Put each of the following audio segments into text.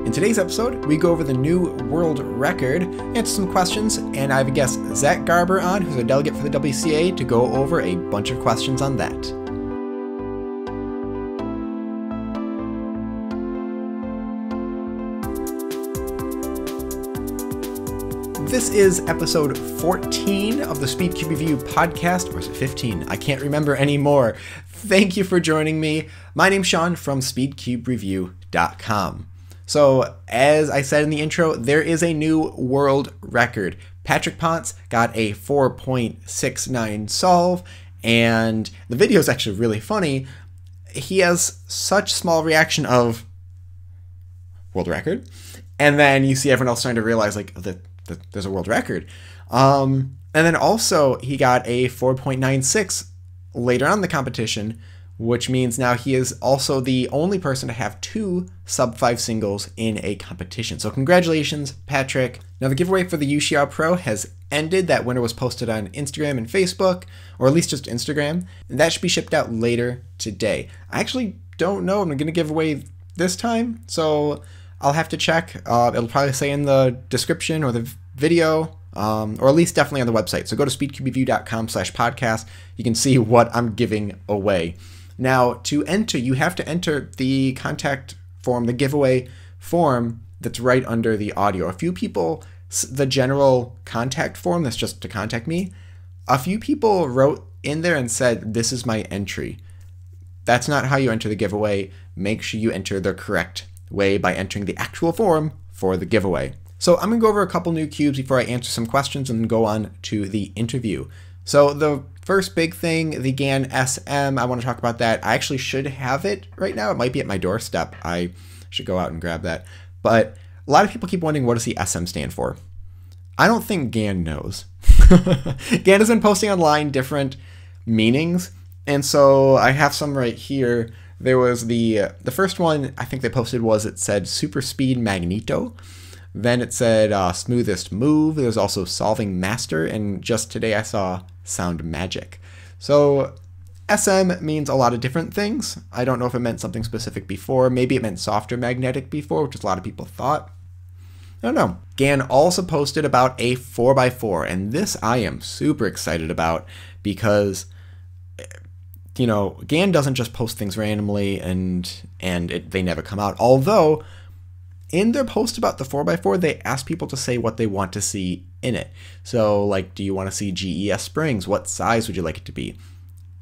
In today's episode, we go over the new world record, answer some questions, and I have a guest, Zach Garber, on, who's a delegate for the WCA, to go over a bunch of questions on that. This is episode 14 of the SpeedCube Review podcast, or is it 15? I can't remember anymore. Thank you for joining me. My name's Sean from SpeedCubeReview.com. So, as I said in the intro, there is a new world record. Patrick Ponce got a 4.69 solve, and the video is actually really funny. He has such small reaction of world record, and then you see everyone else starting to realize like that there's a world record. And then also he got a 4.96 later on in the competition, which means now he is also the only person to have 2 sub-5 singles in a competition. So congratulations, Patrick. Now the giveaway for the WCA Pro has ended. That winner was posted on Instagram and Facebook, or at least just Instagram, and that should be shipped out later today. I actually don't know I'm going to give away this time, so I'll have to check. It'll probably say in the description or the video, or at least definitely on the website. So go to speedcubeview.com/podcast. You can see what I'm giving away. Now, to enter, you have to enter the contact form, the giveaway form that's right under the audio. A few people, the general contact form that's just to contact me, a few people wrote in there and said, this is my entry. That's not how you enter the giveaway. Make sure you enter the correct way by entering the actual form for the giveaway. So I'm going to go over a couple new cubes before I answer some questions and go on to the interview. So the first big thing, the GAN SM, I want to talk about that. I actually should have it right now. It might be at my doorstep. I should go out and grab that. But a lot of people keep wondering, what does the SM stand for? I don't think GAN knows. GAN has been posting online different meanings, and so I have some right here. There was the first one I think they posted was, it said Super Speed Magneto. Then it said Smoothest Move. There's also Solving Master, and just today I saw Sound Magic. So SM means a lot of different things. I don't know if it meant something specific before. Maybe it meant softer magnetic before, which is a lot of people thought. I don't know. GAN also posted about a 4x4, and this I am super excited about because, you know, GAN doesn't just post things randomly and they never come out. Although, in their post about the 4x4, they ask people to say what they want to see in it. So, like, do you want to see GES springs? What size would you like it to be?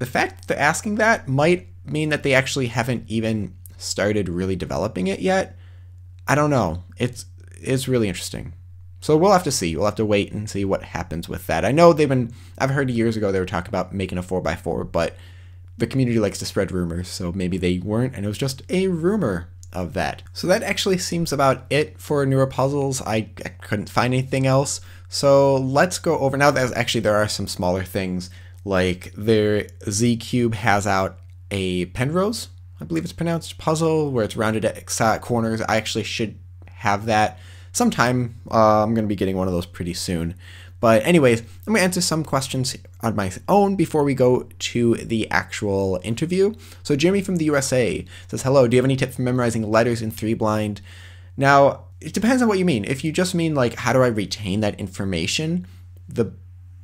The fact that they're asking that might mean that they actually haven't even started really developing it yet. I don't know. It's really interesting. So we'll have to see. We'll have to wait and see what happens with that. I know I've heard years ago they were talking about making a 4x4, but the community likes to spread rumors, so maybe they weren't, and it was just a rumor of that. So that actually seems about it for newer puzzles. I couldn't find anything else. So let's go over now. There are some smaller things, like their Z Cube has out a Penrose, I believe it's pronounced, puzzle where it's rounded at corners. I actually should have that sometime. I'm going to be getting one of those pretty soon. But anyways, I'm going to answer some questions on my own before we go to the actual interview. So Jeremy from the USA says, hello, do you have any tips for memorizing letters in 3-blind? Now, it depends on what you mean. If you just mean like, how do I retain that information? The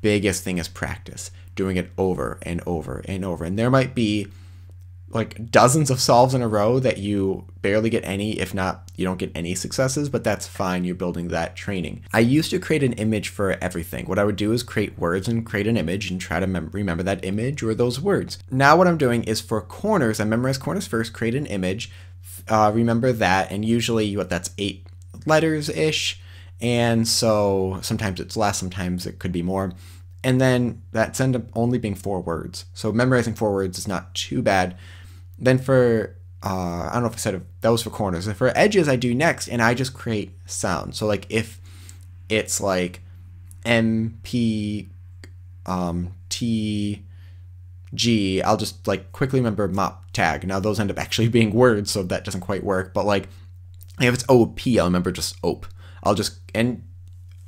biggest thing is practice, doing it over and over and over. And there might be like dozens of solves in a row that you barely get any, if not, you don't get any successes, but that's fine. You're building that training. I used to create an image for everything. What I would do is create words and create an image and try to remember that image or those words. Now what I'm doing is for corners, I memorize corners first, create an image, remember that, and usually that's 8 letters-ish, and so sometimes it's less, sometimes it could be more. And then that's end up only being 4 words. So memorizing 4 words is not too bad. Then for, I don't know if I said that was for corners. And for edges, I do next, and I just create sounds. So like if it's like M, P, T, G, I'll just like quickly remember mop, tag. Now those end up actually being words, so that doesn't quite work. But like if it's OP, I'll remember just OP. And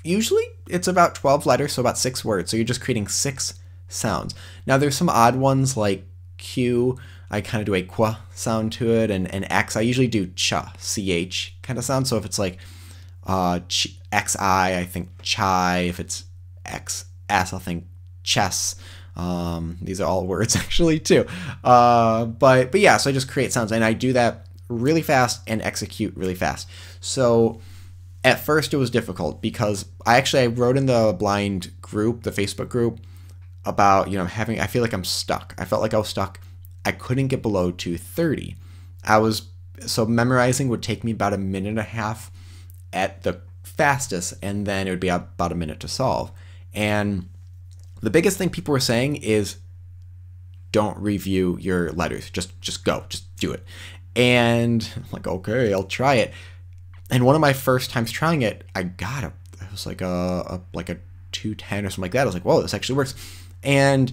usually it's about 12 letters, so about 6 words. So you're just creating 6 sounds. Now there's some odd ones like Q, I kind of do a qua sound to it, and X, I usually do cha, ch kind of sound. So if it's like xi, I think chai. If it's xs, I'll think chess. These are all words actually too. But yeah, so I just create sounds, and I do that really fast and execute really fast. So at first it was difficult because I wrote in the blind group, the Facebook group, about, I feel like I'm stuck. I felt like I was stuck. I couldn't get below 230. So memorizing would take me about 1.5 minutes at the fastest, and then it would be about 1 minute to solve. And the biggest thing people were saying is don't review your letters. Just go. Just do it. And I'm like, okay, I'll try it. And one of my first times trying it, it was like a 210 or something like that. I was like, whoa, this actually works. And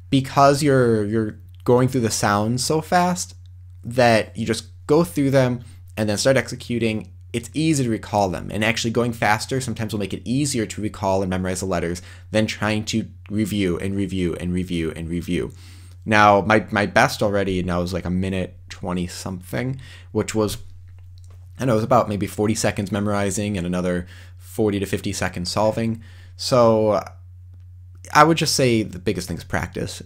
because you're going through the sounds so fast that you just go through them and then start executing, it's easy to recall them. And actually going faster sometimes will make it easier to recall and memorize the letters than trying to review and review and review and review. Now, my best already now is like 1:20 something, which was, I know, it was about maybe 40 seconds memorizing and another 40 to 50 seconds solving. So I would just say the biggest thing is practice.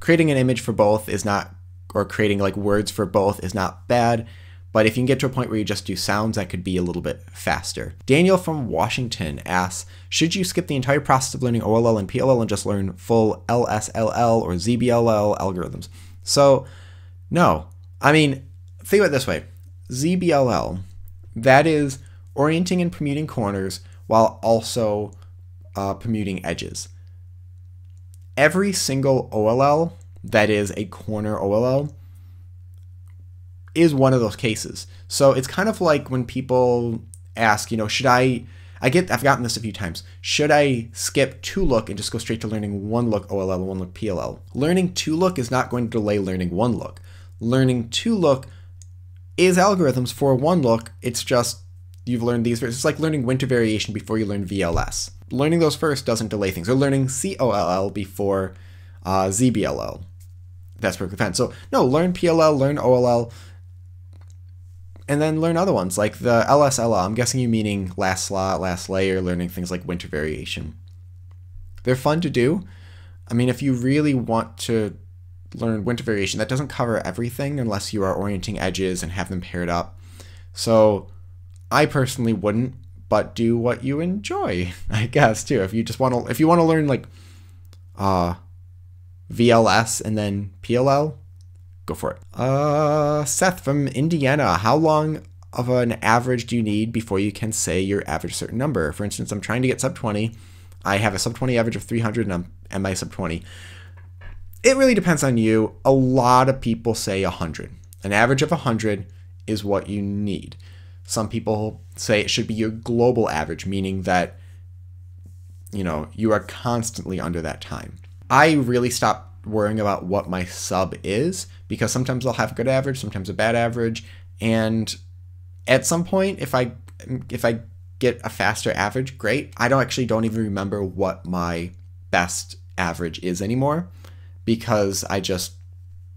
Creating an image for both is not, or creating like words for both is not bad, but if you can get to a point where you just do sounds, that could be a little bit faster. Daniel from Washington asks, should you skip the entire process of learning OLL and PLL and just learn full LSLL or ZBLL algorithms? So no, I mean, think about it this way. ZBLL, that is orienting and permuting corners while also permuting edges. Every single OLL that is a corner OLL is one of those cases. So it's kind of like when people ask, should I've gotten this a few times. Should I skip 2-look and just go straight to learning 1-look OLL and 1-look PLL? Learning 2-look is not going to delay learning 1-look. Learning 2-look is algorithms for 1-look. It's just you've learned these. It's like learning winter variation before you learn VLS. Learning those first doesn't delay things. Or learning COLL before ZBLL. That's perfectly fine. So no, learn PLL, learn OLL, and then learn other ones like the LSLL. I'm guessing you meaning last slot, last layer, learning things like winter variation. They're fun to do. I mean, if you really want to learn winter variation, that doesn't cover everything unless you are orienting edges and have them paired up. So I personally wouldn't, but do what you enjoy, I guess, too. If you want to learn like VLS and then PLL, go for it. Seth from Indiana, how long of an average do you need before you can say your average certain number? For instance, I'm trying to get sub 20. I have a sub 20 average of 300 and I'm at my sub 20. It really depends on you. A lot of people say 100. An average of 100 is what you need. Some people say it should be your global average, meaning that, you are constantly under that time. I really stopped worrying about what my sub is because sometimes I'll have a good average, sometimes a bad average. And at some point, if I get a faster average, great. I don't even remember what my best average is anymore because I just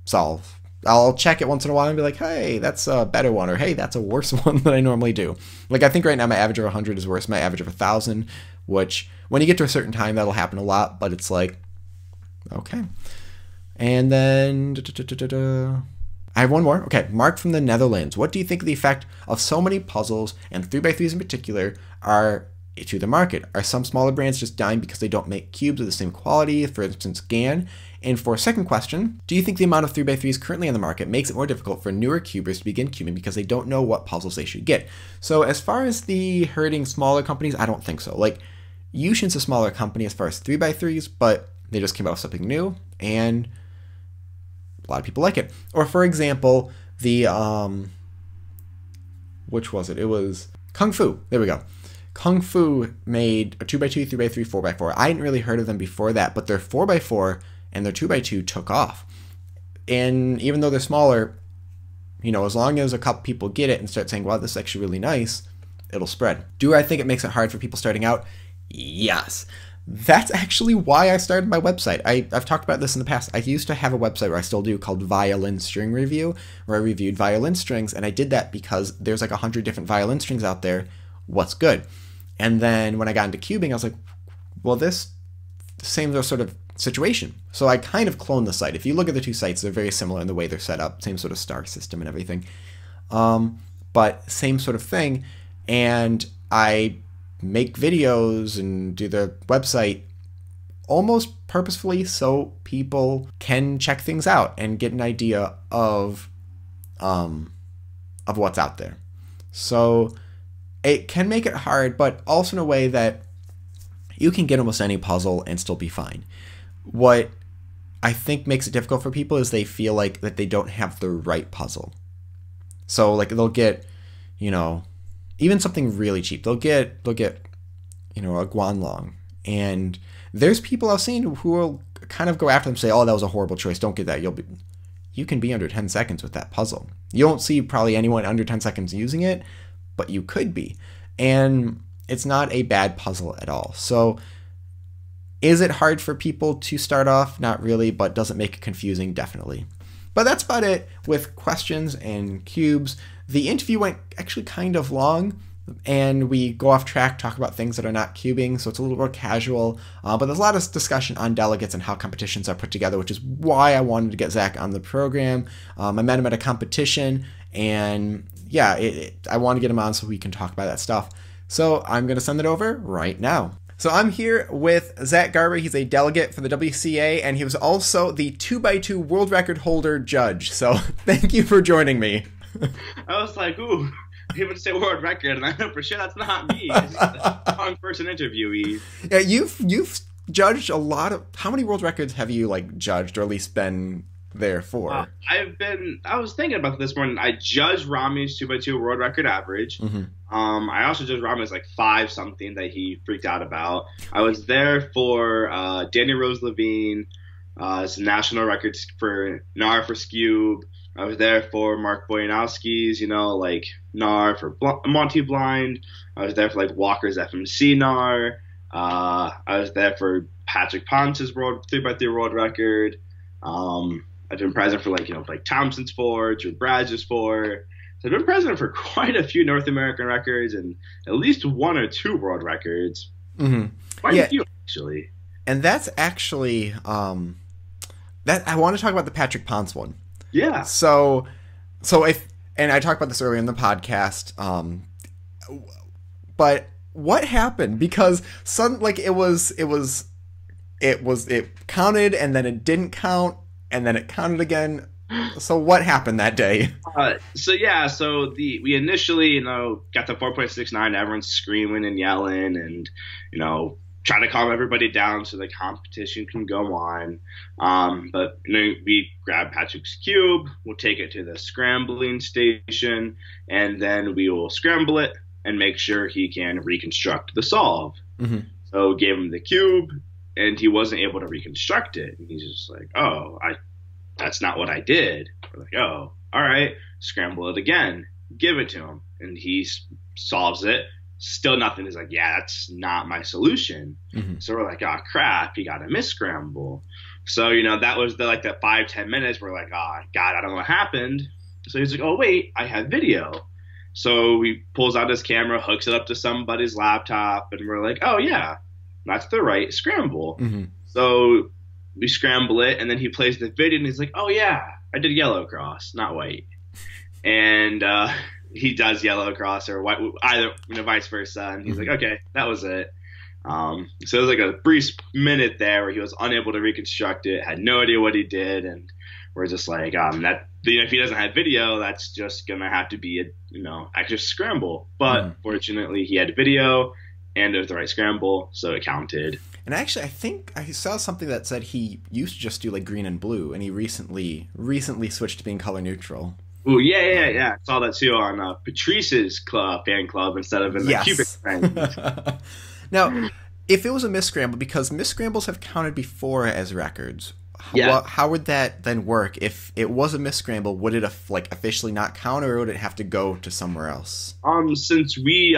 solve. I'll check it once in a while and be like, hey, that's a better one, or hey, that's a worse one than I normally do. Like, I think right now my average of 100 is worse than my average of 1,000, which when you get to a certain time, that'll happen a lot, but it's like, okay. And then I have one more. Okay, Mark from the Netherlands. What do you think of the effect of so many puzzles, and 3x3s in particular, are to the market? Are some smaller brands just dying because they don't make cubes of the same quality, for instance, GAN? And for a second question, do you think the amount of 3x3s currently on the market makes it more difficult for newer cubers to begin cubing because they don't know what puzzles they should get? So as far as the hurting smaller companies, I don't think so. Like, Yushin's a smaller company as far as 3x3s, but they just came out with something new, and a lot of people like it. Or for example, the, which was it? It was Kung Fu. There we go. Kung Fu made a 2x2, 3x3, 4x4. I hadn't really heard of them before that, but their 4x4 and their 2x2 took off. And even though they're smaller, as long as a couple people get it and start saying, wow, this is actually really nice, it'll spread. Do I think it makes it hard for people starting out? Yes. That's actually why I started my website. I've talked about this in the past. I used to have a website where I still do called Violin String Review, where I reviewed violin strings, and I did that because there's like 100 different violin strings out there. What's good? And then when I got into cubing, I was like, well, this same sort of situation. So I kind of cloned the site. If you look at the two sites, they're very similar in the way they're set up, same sort of star system and everything. But same sort of thing. And I make videos and do the website almost purposefully so people can check things out and get an idea of what's out there. So it can make it hard, but also in a way that you can get almost any puzzle and still be fine. What I think makes it difficult for people is they feel like that they don't have the right puzzle. So like they'll get, even something really cheap. They'll get, a Guanlong. And there's people I've seen who will kind of go after them and say, oh, that was a horrible choice. Don't get that. You can be under 10 seconds with that puzzle. You won't see probably anyone under 10 seconds using it, but you could be. And it's not a bad puzzle at all. So is it hard for people to start off? Not really, but does it make it confusing? Definitely. But that's about it with questions and cubes. The interview went actually kind of long, and we go off track, talk about things that are not cubing, so it's a little more casual. But there's a lot of discussion on delegates and how competitions are put together, which is why I wanted to get Zach on the program. I met him at a competition, and yeah, I want to get him on so we can talk about that stuff. So I'm going to send it over right now. So I'm here with Zach Garber. He's a delegate for the WCA, and he was also the 2x2 world record holder judge. So thank you for joining me. I was like, ooh, he would say world record, and I know for sure that's not me. It's the wrong person interviewee. Yeah, you've judged a lot of. How many world records have you judged, or at least been there for? I was thinking about this morning. I judged Rami's 2x2 world record average. Mm-hmm. I also judged Rami's 5 something that he freaked out about. I was there for Danny Rose Levine, it's national records for NAR for Scube. I was there for Mark Boyanowski's, NAR for Monty Blind. I was there for Walker's FMC NAR. I was there for Patrick Ponce's 3x3 world record. I've been present for Thompson's 4, Drew Bradge's 4. So I've been present for quite a few North American records and at least 1 or 2 world records. Mm-hmm. Quite a few, actually. And that's actually that I want to talk about the Patrick Ponce one. Yeah. So and I talked about this earlier in the podcast. But what happened? Because it counted and then it didn't count and then it counted again. So what happened that day? We initially, got the 4.69. Everyone's screaming and yelling and, trying to calm everybody down so the competition can go on. But we grab Patrick's cube, we'll take it to the scrambling station, and then we will scramble it and make sure he can reconstruct the solve. Mm-hmm. So we gave him the cube, and he wasn't able to reconstruct it. And he's just like, oh, that's not what I did. We're like, oh, all right, scramble it again, give it to him. And he solves it. Still nothing. He's like, yeah, that's not my solution. Mm-hmm. So we're like, oh, crap, he got a misscramble. So, that was the 5-10 minutes. We're like, oh, God, I don't know what happened. So he's like, oh, wait, I have video. So he pulls out his camera, hooks it up to somebody's laptop, and we're like, oh, yeah, that's the right scramble. Mm-hmm. So we scramble it, and then he plays the video, and he's like, oh, yeah, I did yellow cross, not white. And he does yellow cross or white, either, vice versa. And he's like, okay, that was it. So it was a brief minute there where he was unable to reconstruct it, had no idea what he did. And we're just like, that, if he doesn't have video, that's just going to have to be a, extra scramble. But fortunately he had video and it was the right scramble. So it counted. And actually, I think I saw something that said he used to just do green and blue, and he recently switched to being color neutral. Oh, yeah. I saw that too on Patrice's fan club instead of in the Cubic friends. Now, if it was a misscramble, because misscrambles have counted before as records, yeah. How would that then work? If it was a misscramble, would it officially not count, or would it have to go to somewhere else? Since we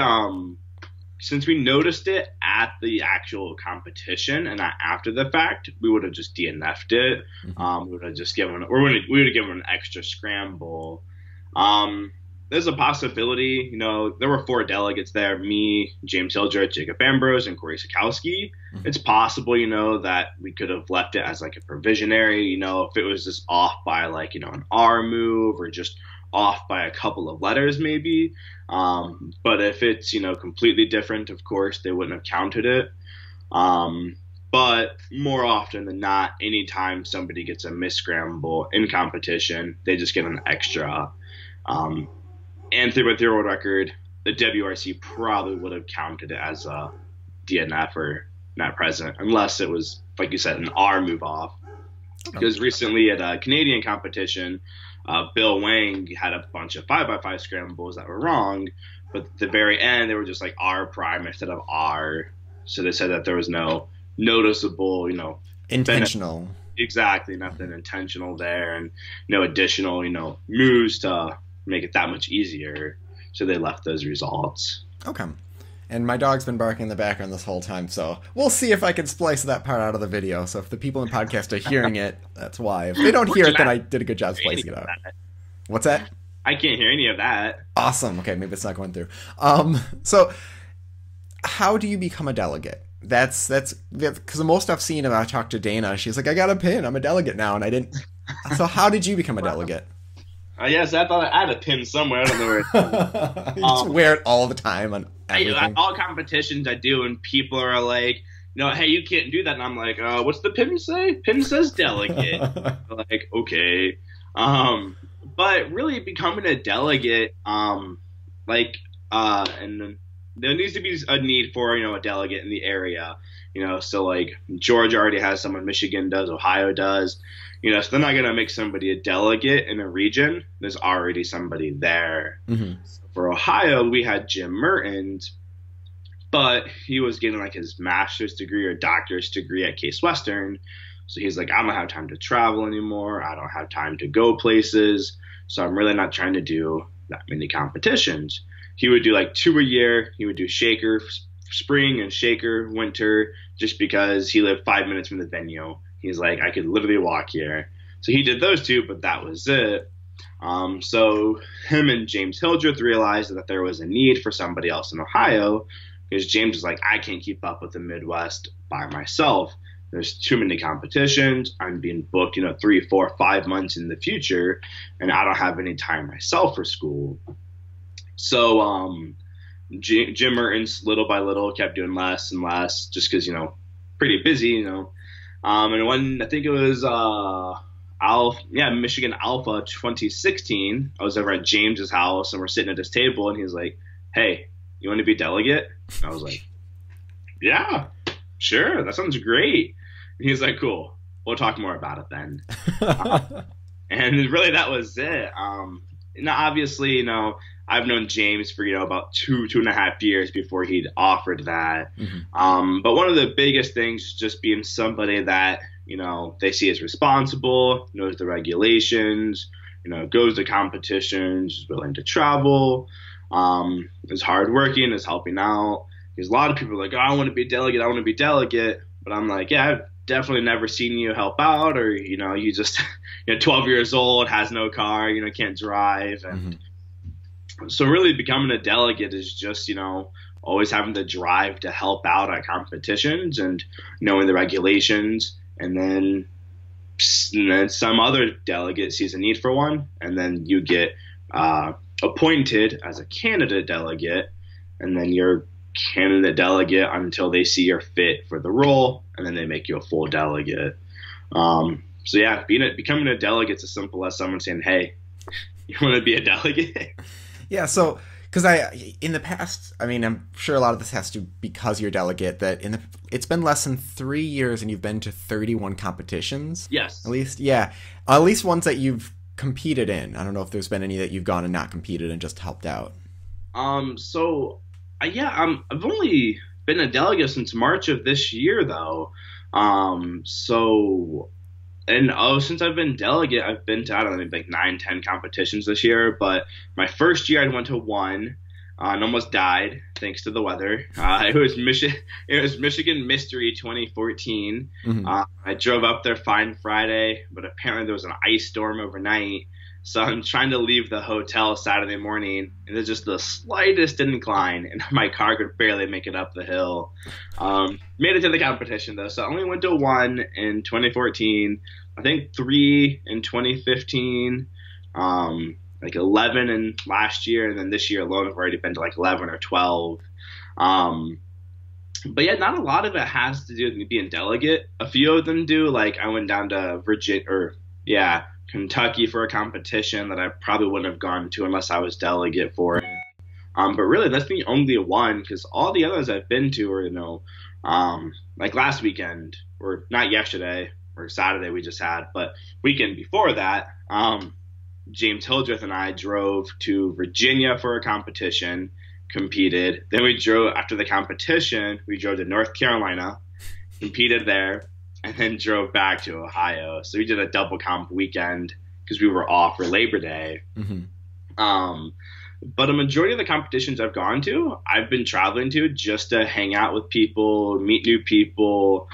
since we noticed it at the actual competition and not after the fact, we would have just DNF'd it. We would have just given an extra scramble. There's a possibility, there were 4 delegates there: me, James Hildreth, Jacob Ambrose, and Corey Sikowski. It's possible, that we could have left it as like a provisionary, if it was just off by like, an R move or just off by a couple of letters maybe. But if it's, completely different, of course, they wouldn't have counted it. But more often than not, anytime somebody gets a misscramble in competition, they just get an extra. And with the world record, the WRC probably would have counted it as a DNF or not present, unless it was, like you said, an R move off. Because recently at a Canadian competition, Bill Wang had a bunch of 5x5 scrambles that were wrong, but at the very end, they were just like R prime instead of R. So they said that there was no noticeable, intentional. benefit. Exactly, nothing intentional there, and no additional, moves to make it that much easier. So they left those results. Okay. And my dog's been barking in the background this whole time, so we'll see if I can splice that part out of the video. So if the people in the podcast are hearing it, that's why. If they don't hear it, then I did a good job splicing it out. What's that? I can't hear any of that. Awesome. Okay, maybe it's not going through. So how do you become a delegate? That's because the most I've seen, and I talked to Dana, she's like, I got a pin, I'm a delegate now, and I didn't. So how did you become a delegate? Yes, I thought I had a pin somewhere. I don't know where it is. You just wear it all the time on everything. All competitions I do, and people are like, hey, you can't do that. And I'm like, what's the pin say? Pin says delegate. Like, okay. But really becoming a delegate, and there needs to be a need for, a delegate in the area. So like Georgia already has someone, Michigan does, Ohio does. So they're not going to make somebody a delegate in a region. There's already somebody there. So for Ohio, we had Jim Mertens, but he was getting like his master's degree or doctor's degree at Case Western. So he's like, I don't have time to travel anymore. I don't have time to go places. So I'm really not trying to do that many competitions. He would do like 2 a year. He would do Shaker spring and Shaker winter just because he lived 5 minutes from the venue. He's like, I could literally walk here. So he did those 2, but that was it. So him and James Hildreth realized that there was a need for somebody else in Ohio because James was like, I can't keep up with the Midwest by myself. There's too many competitions. I'm being booked, 3, 4, 5 months in the future, and I don't have any time myself for school. So Jim Mertens, little by little, kept doing less and less just because, pretty busy, And when I think it was Michigan Alpha 2016, I was over at James's house and we're sitting at his table and he's like, hey, you want to be delegate? And I was like, yeah, sure, that sounds great. And he's like, cool, we'll talk more about it then. And really that was it. Now obviously, I've known James for, about 2.5 years before he'd offered that. But one of the biggest things is just being somebody that, they see as responsible, knows the regulations, goes to competitions, is willing to travel, is hardworking, is helping out. Because a lot of people are like, oh, I want to be a delegate. But I'm like, yeah, I've definitely never seen you help out, or, you just, 12 years old, has no car, can't drive. And so really becoming a delegate is just, always having the drive to help out at competitions and knowing the regulations. And then some other delegate sees a need for one, and then you get appointed as a candidate delegate, and then you're candidate delegate until they see you're fit for the role, and then they make you a full delegate. So yeah, becoming a delegate is as simple as someone saying, hey, you want to be a delegate? Yeah, so because in the past, I'm sure a lot of this has to because you're a delegate, that it's been less than 3 years and you've been to 31 competitions. Yes. At least ones that you've competed in. I don't know if there's been any that you've gone and not competed and just helped out. I've only been a delegate since March of this year, though. Since I've been delegate, I've been to, 9, 10 competitions this year. But my first year, I went to 1. and almost died thanks to the weather. It was Michigan Mystery 2014. I drove up there fine Friday, but apparently there was an ice storm overnight. So I'm trying to leave the hotel Saturday morning, and there's just the slightest incline, and my car could barely make it up the hill. Made it to the competition, though, so I only went to 1 in 2014, I think 3 in 2015, like 11 in last year, and then this year alone I've already been to like 11 or 12. But yeah, not a lot of it has to do with me being delegate. A few of them do. Like I went down to Kentucky for a competition that I probably wouldn't have gone to unless I was delegate for it. But really, that's the only one, because all the others I've been to are, like last weekend, or not yesterday, or Saturday we just had, but weekend before that, James Hildreth and I drove to Virginia for a competition, competed. Then after the competition, we drove to North Carolina, competed there, and then drove back to Ohio. So we did a double comp weekend because we were off for Labor Day. But a majority of the competitions I've gone to, I've been traveling to just to hang out with people, meet new people,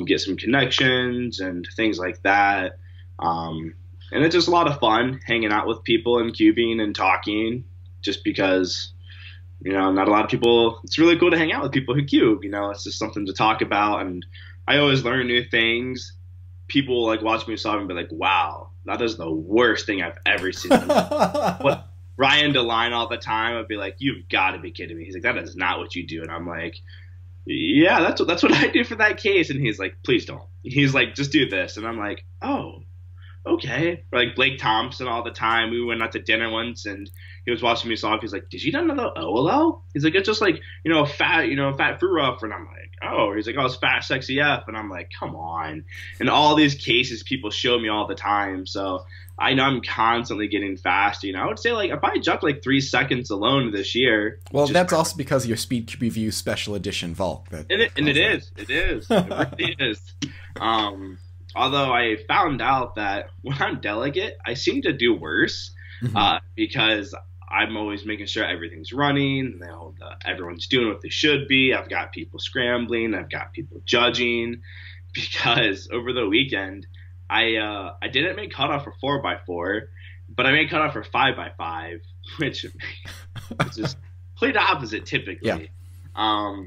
get some connections and things like that. And it's just a lot of fun hanging out with people and cubing and talking, just because, not a lot of people, it's really cool to hang out with people who cube, it's just something to talk about. And I always learn new things. People like watch me solve and be like, wow, that is the worst thing I've ever seen. What Ryan DeLine all the time would be like, you've got to be kidding me. He's like, that is not what you do. And I'm like, yeah, that's what I do for that case. And he's like, please don't. He's like, just do this. And I'm like, oh, okay. Or like Blake Thompson all the time. We went out to dinner once and he was watching me solve. He's like, did you not know the OLL? He's like, it's just like, fat fruit rough. And I'm like, oh. He's like, oh, it's fat sexy F. And I'm like, come on. And all these cases people show me all the time. So I know I'm constantly getting faster. I would say like I probably jumped like 3 seconds alone this year. Well, that's also because of your SpeedCube Review Special Edition Volk. It is. It really is. Although I found out that when I'm delegate, I seem to do worse because I'm always making sure everything's running. Everyone's doing what they should be. I've got people scrambling. I've got people judging. Because over the weekend, I didn't make cutoff for 4x4, but I made cutoff for 5x5, which is complete opposite typically. Yeah.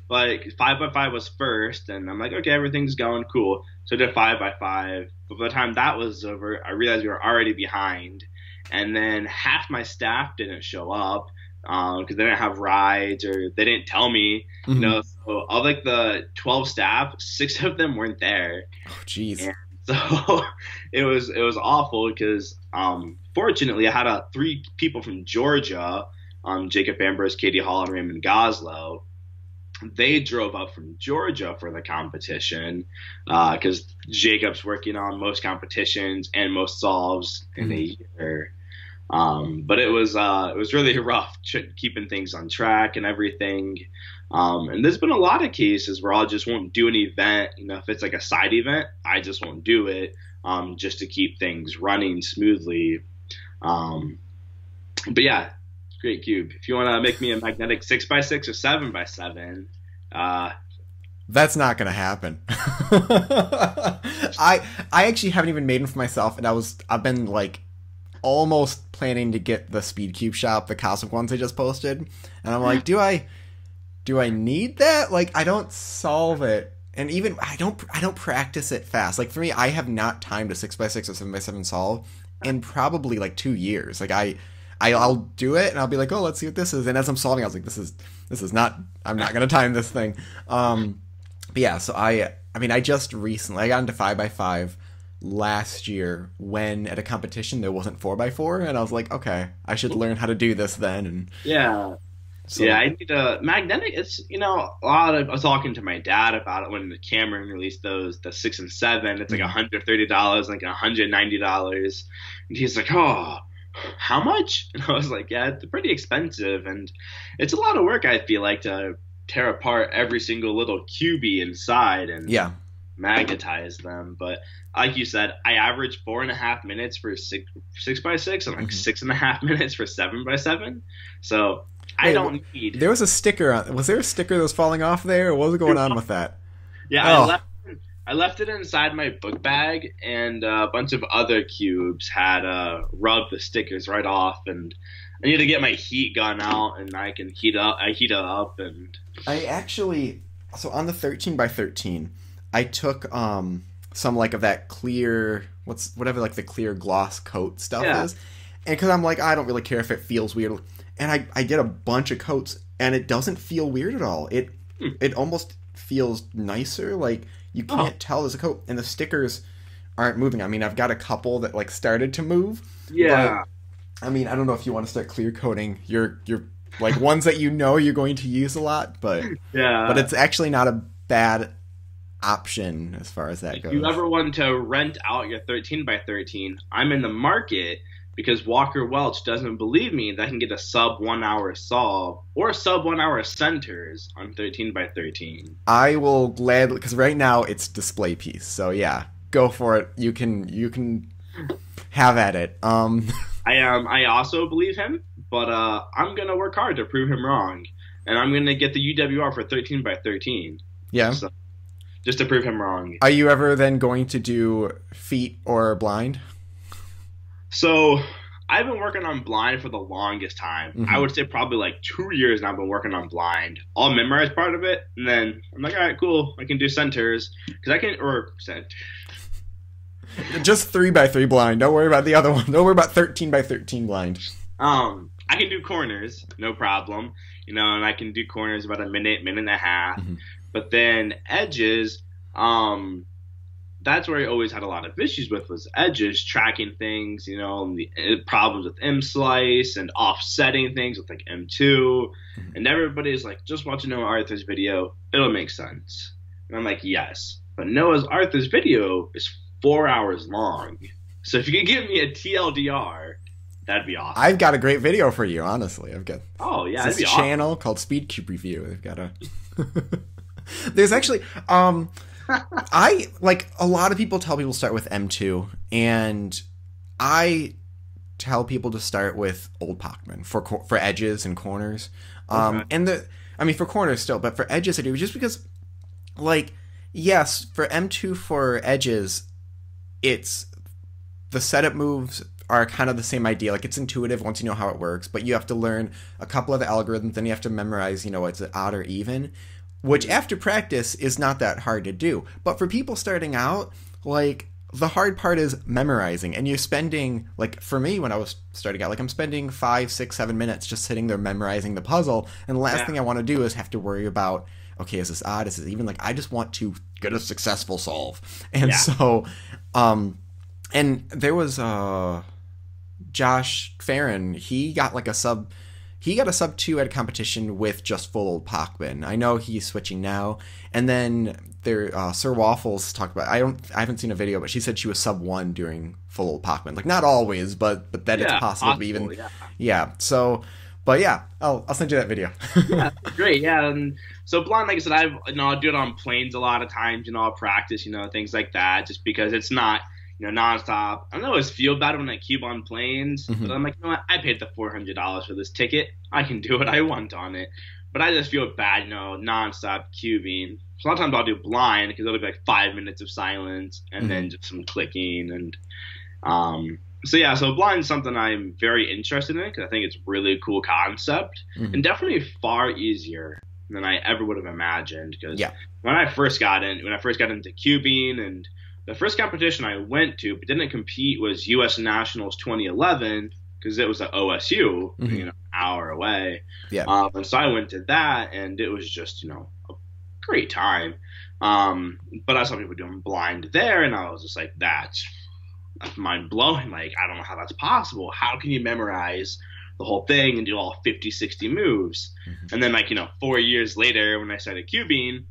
But 5x5 was first, and I'm like, okay, everything's going cool. So I did 5x5. But by the time that was over, I realized we were already behind. And then half my staff didn't show up because they didn't have rides or they didn't tell me. So of like the 12 staff, 6 of them weren't there. Oh, jeez. So it was awful because fortunately I had 3 people from Georgia, Jacob Ambrose, Katie Hall, and Raymond Goslow. They drove up from Georgia for the competition because Jacob's working on most competitions and most solves in a year. But it was really rough keeping things on track and everything. And there's been a lot of cases where I just won't do an event. If it's like a side event, I just won't do it just to keep things running smoothly. But yeah, great cube. If you want to make me a magnetic 6x6 or 7x7, that's not gonna happen. I actually haven't even made them for myself, and I've been like almost planning to get the SpeedCubeShop, the cosmic ones I just posted, and I'm like, do I need that? Like, I don't solve it, and even I don't practice it fast. Like for me, I have not timed a 6x6 or 7x7 solve in probably like 2 years. Like I'll do it and I'll be like, oh, let's see what this is. And as I'm solving, I was like, this is not, I'm not going to time this thing. But yeah, so I just recently, I got into 5x5 last year when at a competition there wasn't 4x4. And I was like, okay, I should learn how to do this then. And yeah. So, yeah, I need a magnetic. It's, I was talking to my dad about it when the Cameron released the 6 and 7. It's like $130, like $190. And he's like, oh, how much? And I was like, yeah, it's pretty expensive, and it's a lot of work, I feel like, to tear apart every single little QB inside and magnetize them. But like you said, I average 4.5 minutes for 6x6 and like 6.5 minutes for 7x7. So I don't need. There was a sticker on. Was there a sticker that was falling off there? Or what was going on with that? Yeah, Oh. I left it inside my book bag, and a bunch of other cubes had rubbed the stickers right off, and I need to get my heat gun out, and I can heat it up, and I actually, so on the 13 by 13, I took some like of that clear, whatever like the clear gloss coat stuff is, and because I'm like, I don't really care if it feels weird, and I did a bunch of coats, and it doesn't feel weird at all. It almost feels nicer, like you can't tell there's a coat, and the stickers aren't moving. I mean, I've got a couple that like started to move. yeah. But, I mean, I don't know if you want to start clear coating your like ones that you know you're going to use a lot, but it's actually not a bad option as far as that goes. If you ever want to rent out your 13 by 13, I'm in the market because Walker Welch doesn't believe me that I can get a sub 1 hour solve or sub 1 hour centers on 13 by 13. I will gladly, because right now it's display piece, so yeah, go for it. You can have at it. I also believe him, but I'm gonna work hard to prove him wrong, and I'm gonna get the UWR for 13 by 13. Yeah. So, just to prove him wrong. Are you ever then going to do feet or blind? So I've been working on blind for the longest time. Mm-hmm. I would say probably like 2 years now I've been working on blind. I'll memorize part of it, and then I'm like, all right, cool. I can do centers. Because I can, or center. Just 3 by 3 blind. Don't worry about the other one. Don't worry about 13 by 13 blind. I can do corners, no problem. And I can do corners about a minute and a half. Mm-hmm. But then edges, that's where I always had a lot of issues with was edges, tracking things, and the problems with M-slice and offsetting things with like M2. Mm-hmm. And everybody's like, just watch Noah Arthur's video. It'll make sense. And I'm like, yes. But Noah Arthur's video is 4 hours long. So if you could give me a TLDR, that'd be awesome. I've got a great video for you, honestly. I've got this channel called SpeedCube Review. They've got a... There's actually... I like a lot of people tell people to start with M2, and I tell people to start with Old Pachman for edges and corners. And for corners still, but for edges I do just because, like, yes, for M2 for edges, it's the setup moves are kind of the same idea. Like, it's intuitive once you know how it works, but you have to learn a couple of the algorithms, then you have to memorize, it's odd or even. Which, after practice, is not that hard to do. But for people starting out, like, the hard part is memorizing. And you're spending, like, for me, when I was starting out, like, I'm spending 5, 6, 7 minutes just sitting there memorizing the puzzle. And the last thing I want to do is have to worry about, okay, is this odd? Is this even? Like, I just want to get a successful solve. And so, and there was Josh Farron. He got, like, a sub 2 at a competition with just full Old Pachman. I know he's switching now. And then there, Sir Waffles talked about. I haven't seen a video, but she said she was sub 1 during full Old Pachman. Like, not always, but that it's possible to be even. Yeah. So, but yeah, I'll send you that video. Yeah, great. Yeah. And so blind, like I said, I'll do it on planes a lot of times. I'll practice, things like that, just because it's not. Nonstop. I don't always feel bad when I cube on planes, but I'm like, what? I paid the $400 for this ticket. I can do what I want on it. But I just feel bad, nonstop cubing. So a lot of times I'll do blind because it'll be like 5 minutes of silence and then just some clicking. And so blind is something I'm very interested in because I think it's a really cool concept and definitely far easier than I ever would have imagined. Because when I first got into cubing, and the first competition I went to but didn't compete was U.S. Nationals 2011 because it was at OSU, an hour away. Yeah. And so I went to that, and it was just, a great time. But I saw people doing blind there, and I was just like, that's mind blowing. Like, I don't know how that's possible. How can you memorize the whole thing and do all 50, 60 moves? And then, 4 years later, when I started cubing,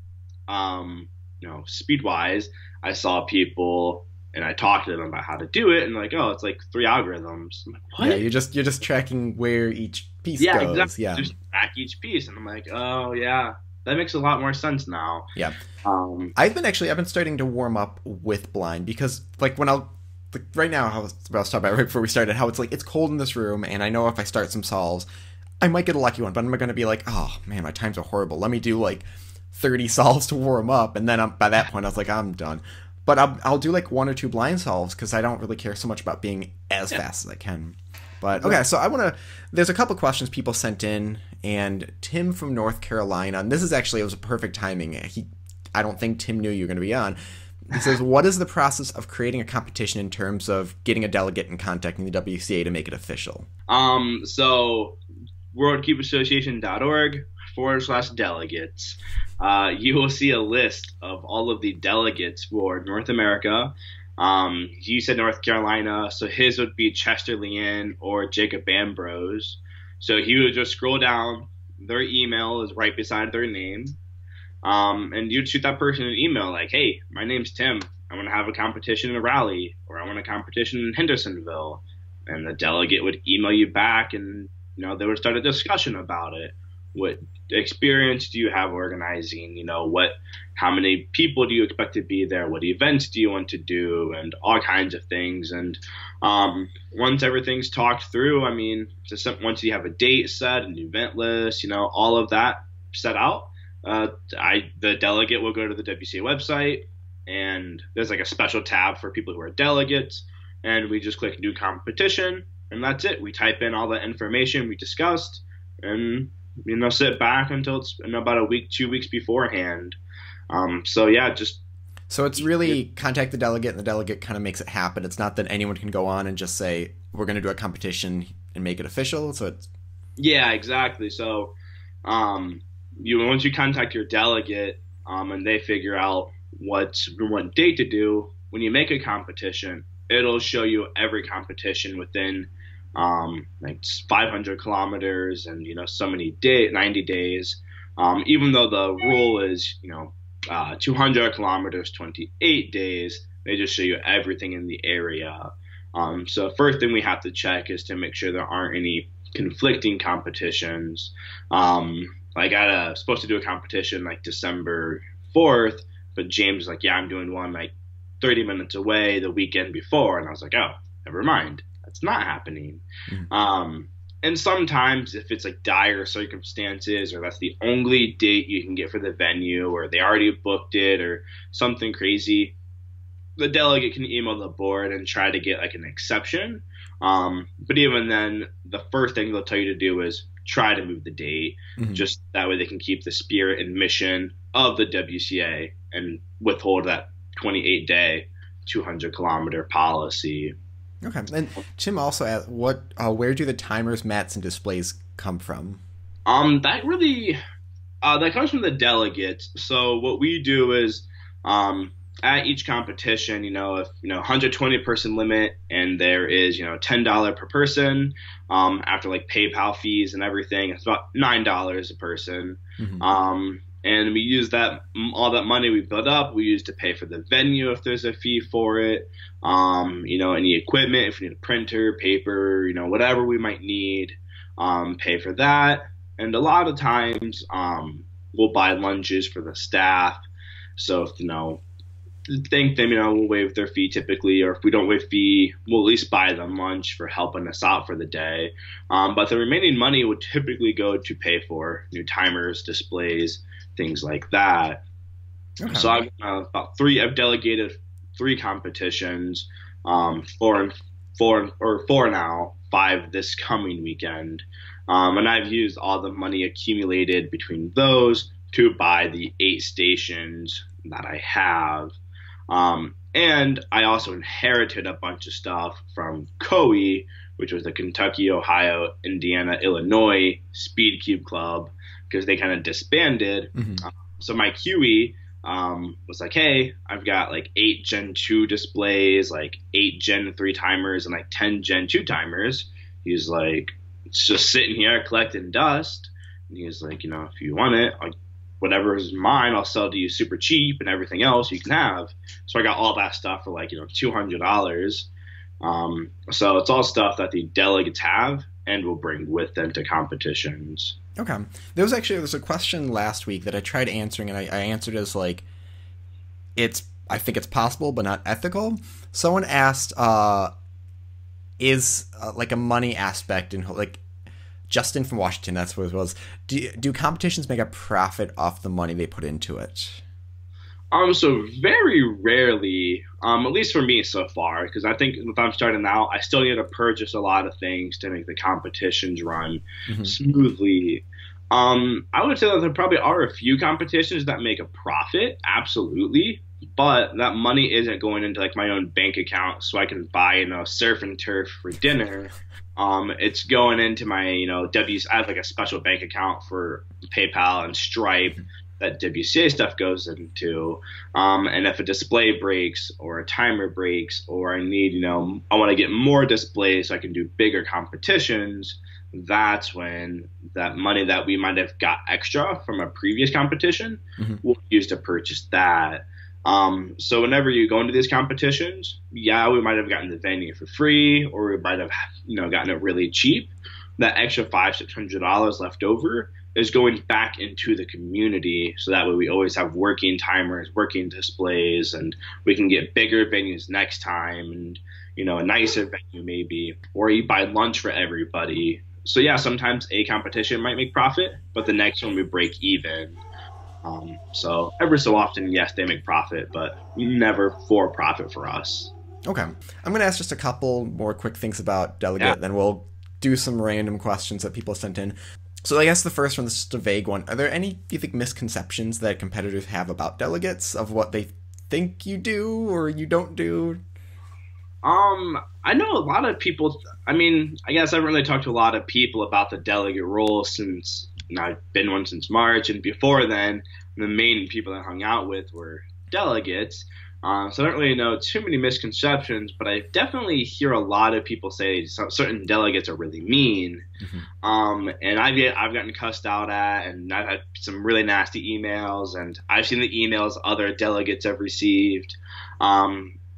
speed-wise, I saw people and I talked to them about how to do it, and like, oh, it's like 3 algorithms. I'm like, what? Yeah, you're just tracking where each piece goes. Exactly. Yeah, just track each piece, and I'm like, oh yeah, that makes a lot more sense now. Yeah. I've been starting to warm up with blind because like right now, I was talking about right before we started how it's like it's cold in this room, and I know if I start some solves, I might get a lucky one, but I'm going to be like, oh man, my times are horrible. Let me do like 30 solves to warm up, and then by that point I was like, I'm done. But I'll do like 1 or 2 blind solves because I don't really care so much about being as fast as I can. But okay, so there's a couple questions people sent in, and Tim from North Carolina, and this is actually, it was a perfect timing. I don't think Tim knew you were going to be on. He says, what is the process of creating a competition in terms of getting a delegate and contacting the WCA to make it official? So worldcubeassociation.org/delegates. You will see a list of all of the delegates for North America. You said North Carolina, so his would be Chester Leanne or Jacob Ambrose. So he would just scroll down. Their email is right beside their name. And you'd shoot that person an email like, hey, my name's Tim. I want to have a competition in Raleigh, or I want a competition in Hendersonville. And the delegate would email you back, and they would start a discussion about it. What experience do you have organizing? How many people do you expect to be there? What events do you want to do? And all kinds of things. And once everything's talked through, once you have a date set, an event list, all of that set out, the delegate will go to the WCA website, and there's like a special tab for people who are delegates, and we just click new competition, and that's it. We type in all the information we discussed, and sit back until it's about a week, 2 weeks beforehand. So it's really contact the delegate, and the delegate kind of makes it happen. It's not that anyone can go on and just say, we're going to do a competition and make it official. So it's exactly. So once you contact your delegate, and they figure out what date to do, when you make a competition, it'll show you every competition within like 500 kilometers and so many 90 days. Even though the rule is 200 kilometers, 28 days, they just show you everything in the area. So first thing we have to check is to make sure there aren't any conflicting competitions. Like I was supposed to do a competition like December 4th, but James was like, yeah, I'm doing one like 30 minutes away the weekend before. And I was like, oh, never mind. That's not happening. Mm-hmm. And sometimes if it's like dire circumstances, or that's the only date you can get for the venue, or they already booked it or something crazy, the delegate can email the board and try to get like an exception. But even then, the first thing they'll tell you to do is try to move the date. Mm-hmm. Just that way they can keep the spirit and mission of the WCA and withhold that 28-day, 200-kilometer policy. Okay. And Tim also asked, where do the timers, mats, and displays come from? That comes from the delegates. So what we do is, at each competition, if 120 person limit, and there is $10 per person, after like PayPal fees and everything, it's about $9 a person. Mm-hmm. And we use all that money we build up, we use to pay for the venue if there's a fee for it. Any equipment, if we need a printer, paper, whatever we might need, pay for that. And a lot of times, we'll buy lunches for the staff. So if, thank them, we'll waive their fee typically, or if we don't waive fee, we'll at least buy them lunch for helping us out for the day. But the remaining money would typically go to pay for new timers, displays, things like that. Okay. So I've delegated 3 competitions, 4 now, 5 this coming weekend. And I've used all the money accumulated between those to buy the 8 stations that I have. And I also inherited a bunch of stuff from COE, which was the Kentucky, Ohio, Indiana, Illinois Speed Cube Club, because they kind of disbanded. Mm-hmm. So my QE was like, hey, I've got like 8 Gen 2 displays, like 8 Gen 3 timers, and like 10 Gen 2 timers. He's like, it's just sitting here collecting dust. And he was like, if you want it, whatever is mine, I'll sell to you super cheap, and everything else you can have. So I got all that stuff for like, $200. So it's all stuff that the delegates have and will bring with them to competitions. Okay. There was a question last week that I tried answering, and I answered as like, I think it's possible, but not ethical. Someone asked, is like a money aspect, and like, Justin from Washington, that's what it was. Do competitions make a profit off the money they put into it? So very rarely, at least for me so far, because I think if I'm starting out, I still need to purchase a lot of things to make the competitions run smoothly. I would say that there probably are a few competitions that make a profit, absolutely, but that money isn't going into like my own bank account so I can buy, surf and turf for dinner. It's going into my, I have like a special bank account for PayPal and Stripe that WCA stuff goes into. And if a display breaks or a timer breaks or I need, I want to get more displays so I can do bigger competitions, that's when that money that we might have got extra from a previous competition we'll use to purchase that. So whenever you go into these competitions, yeah, we might have gotten the venue for free, or we might have, gotten it really cheap. That extra $500-$600 left over is going back into the community. So that way we always have working timers, working displays, and we can get bigger venues next time and, a nicer venue maybe, or you buy lunch for everybody. So yeah, sometimes a competition might make profit, but the next one we break even. So every so often, yes, they make profit, but never for profit for us. Okay. I'm going to ask just a couple more quick things about Delegate, then we'll do some random questions that people sent in. So I guess the first one, this is just a vague one. Are there any, do you think, misconceptions that competitors have about delegates, of what they think you do or you don't do? I know a lot of people, I guess I haven't really talked to a lot of people about the delegate role since, I've been one since March, and before then, the main people I hung out with were delegates. So I don't really know too many misconceptions, but I definitely hear a lot of people say certain delegates are really mean. And I've gotten cussed out at, and I've had some really nasty emails, and I've seen the emails other delegates have received.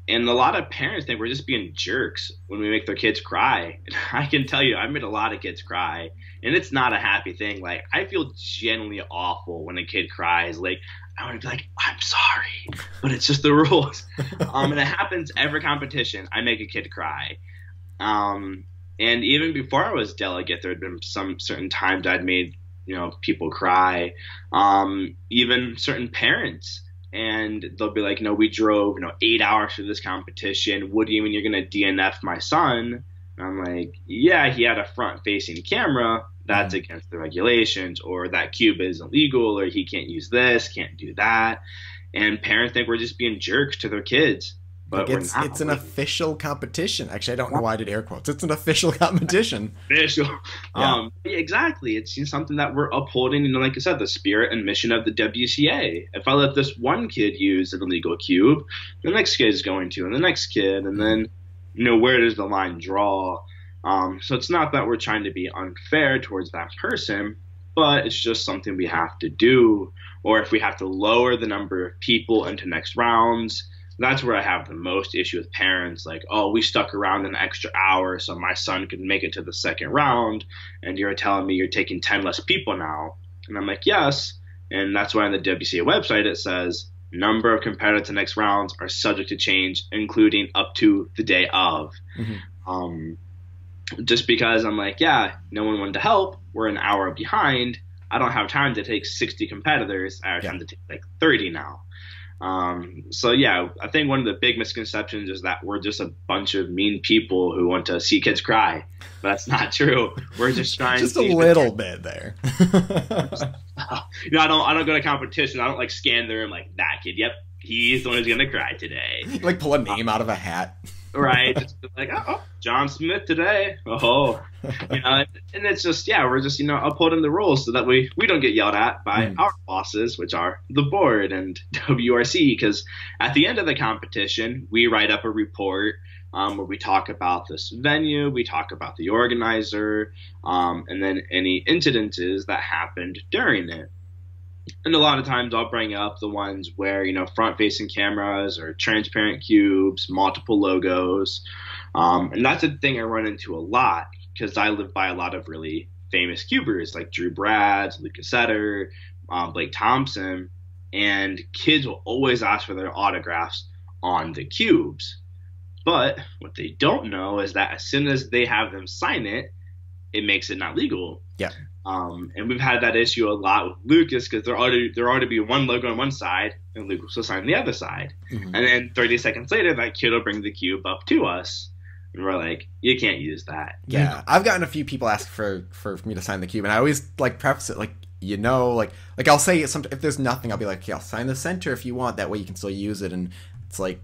And a lot of parents think we're just being jerks when we make their kids cry. And I can tell you, I've made a lot of kids cry, and it's not a happy thing. Like, I feel genuinely awful when a kid cries. Like, I want to be like, I'm sorry, but it's just the rules. And it happens every competition. I make a kid cry. And even before I was delegate, there had been some certain times I'd made, people cry. Even certain parents. And they'll be like, we drove, 8 hours for this competition. What do you mean you're going to DNF my son? And I'm like, yeah, he had a front-facing camera. That's against the regulations, or that cube is illegal, or he can't use this, can't do that. And parents think we're just being jerks to their kids. But it's an official competition. Actually, I don't know why I did air quotes. It's an official competition. Official. Exactly. It's something that we're upholding, like I said, the spirit and mission of the WCA. If I let this one kid use an illegal cube, the next kid is going to, and the next kid, and then, where does the line draw? So it's not that we're trying to be unfair towards that person, but it's just something we have to do. Or if we have to lower the number of people into next rounds, that's where I have the most issue with parents. Like, oh, we stuck around an extra hour so my son could make it to the second round, and you're telling me you're taking 10 less people now. And I'm like, yes. And that's why on the WCA website it says number of competitors to next rounds are subject to change, including up to the day of. Just because I'm like, yeah, no one wanted to help. We're an hour behind. I don't have time to take 60 competitors. I have time to take like 30 now. So yeah, I think one of the big misconceptions is that we're just a bunch of mean people who want to see kids cry. But that's not true. We're just trying just a little bit there. I don't go to competition. I don't like scan there and like, that kid, yep, he's the one who's gonna cry today. Like pull a name out of a hat. Right. Just like, oh, John Smith today. Oh, and it's just, we're just, upholding the rules so that we don't get yelled at by our bosses, which are the board and WRC. Because at the end of the competition, we write up a report where we talk about this venue, we talk about the organizer, and then any incidences that happened during it. And a lot of times I'll bring up the ones where, front-facing cameras or transparent cubes, multiple logos. And that's a thing I run into a lot because I live by a lot of really famous cubers like Drew Brads, Lucas Setter, Blake Thompson. And kids will always ask for their autographs on the cubes. But what they don't know is that as soon as they have them sign it, it makes it not legal. Yeah. And we've had that issue a lot with Lucas because there ought to be one logo on one side and Lucas will sign the other side. Mm-hmm. And then 30 seconds later, that kid will bring the cube up to us. And we're like, you can't use that. Yeah. I've gotten a few people ask for me to sign the cube, and I always like preface it like, you know, like I'll say if there's nothing, I'll be like, yeah, I'll sign the center if you want. That way you can still use it. And it's like,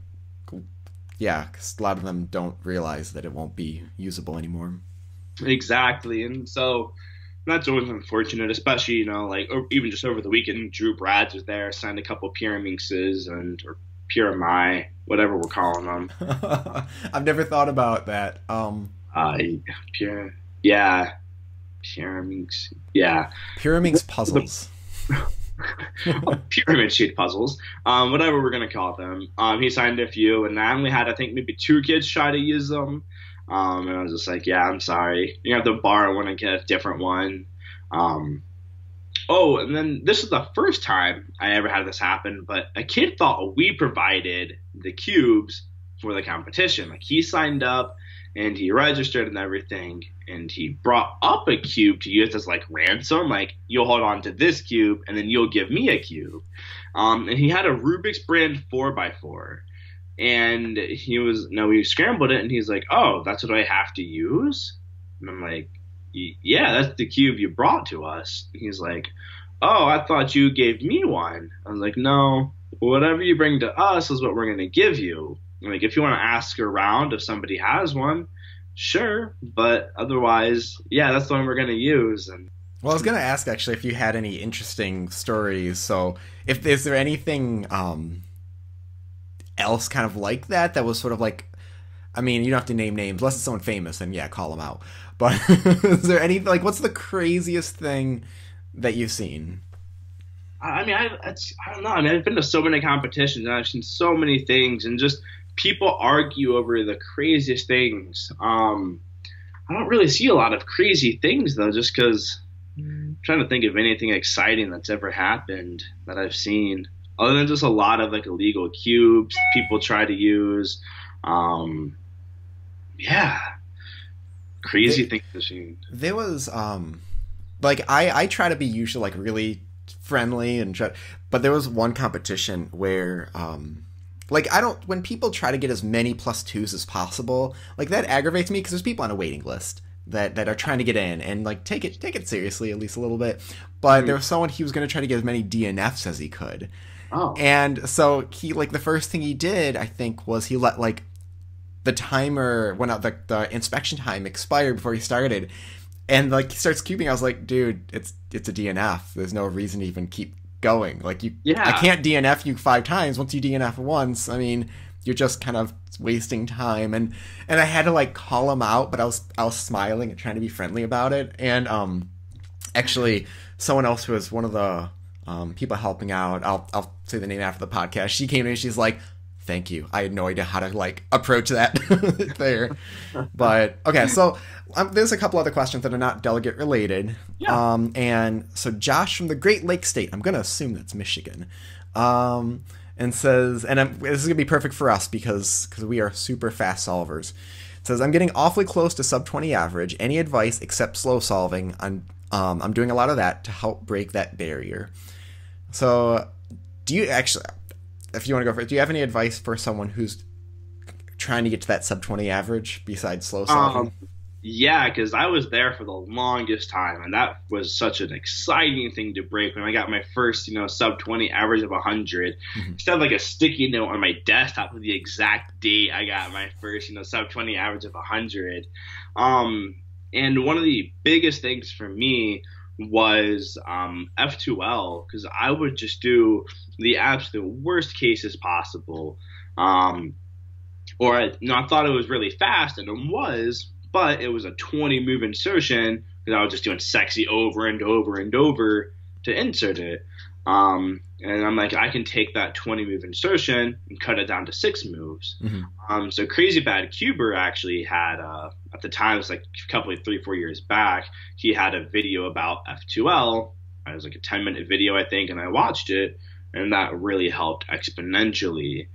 yeah, because a lot of them don't realize that it won't be usable anymore. Exactly. And so that's always unfortunate, especially, you know, like, or even just over the weekend, Drew Brads was there, signed a couple Pyraminxes or Pyramai, whatever we're calling them. I've never thought about that. Yeah. Pyraminx. Yeah. Pyraminx puzzles. Pyramid shaped puzzles. Whatever we're going to call them. He signed a few, and I only had, I think, maybe 2 kids try to use them. And I was just like, yeah, I'm sorry. You have to borrow one and get a different one. And then this is the first time I ever had this happen, but a kid thought we provided the cubes for the competition. Like, he signed up and he registered and everything, and he brought up a cube to use as like ransom. Like, you'll hold on to this cube and then you'll give me a cube. And he had a Rubik's brand 4x4. And we scrambled it, and he's like, oh, that's what I have to use? And I'm like, yeah, that's the cube you brought to us. And he's like, oh, I thought you gave me one. I was like, no, whatever you bring to us is what we're going to give you. And like, if you want to ask around if somebody has one, sure. But otherwise, yeah, that's the one we're going to use. And well, I was going to ask, actually, if you had any interesting stories. So is there anything else kind of like that was sort of like, I mean, you don't have to name names unless it's someone famous, and yeah, call them out. But is there any, like, what's the craziest thing that you've seen? I mean, I don't know. I mean, I've been to so many competitions, and I've seen so many things, and just people argue over the craziest things. I don't really see a lot of crazy things, though, just because I'm trying to think of anything exciting that's ever happened that I've seen. Other than just a lot of like illegal cubes people try to use. Crazy things I've seen. There was like I try to be usually like really friendly but there was one competition where like when people try to get as many +2s as possible, like that aggravates me because there's people on a waiting list that are trying to get in and like take it seriously at least a little bit. But there was someone, he was going to try to get as many DNFs as he could. Oh. And so he, like, the first thing he did, I think, was he let, like, the timer went out, the inspection time expired before he started. And, like, he starts cubing. I was like, dude, it's a DNF. There's no reason to even keep going. Like, I can't DNF you 5 times. Once you DNF once, I mean, you're just kind of wasting time. And I had to, like, call him out, but I was smiling and trying to be friendly about it. And actually, someone else who was one of the people helping out, I'll say the name after the podcast, she came in and she's like, thank you. I had no idea how to like approach that there. But okay, so there's a couple other questions that are not delegate related. Yeah. And so Josh from the Great Lakes State, I'm going to assume that's Michigan, and says, this is going to be perfect for us because we are super fast solvers. It says, I'm getting awfully close to sub 20 average. Any advice except slow solving? I'm doing a lot of that to help break that barrier. So do you actually, if you want to go for it, do you have any advice for someone who's trying to get to that sub 20 average besides slow solving? Yeah, because I was there for the longest time, and that was such an exciting thing to break when I got my first, sub 20 average of 100. Mm-hmm. I used to have like a sticky note on my desktop with the exact date I got my first, sub 20 average of 100. And one of the biggest things for me was F2L, because I would just do the absolute worst cases possible. I thought it was really fast, and it was, but it was a 20 move insertion because I was just doing sexy over and over and over to insert it. And I'm like, I can take that 20 move insertion and cut it down to 6 moves. Mm-hmm. So Crazy Bad Cuber actually had, at the time, it was like a couple of 3-4 years back, he had a video about F2L. It was like a 10-minute video, I think, and I watched it, and that really helped exponentially.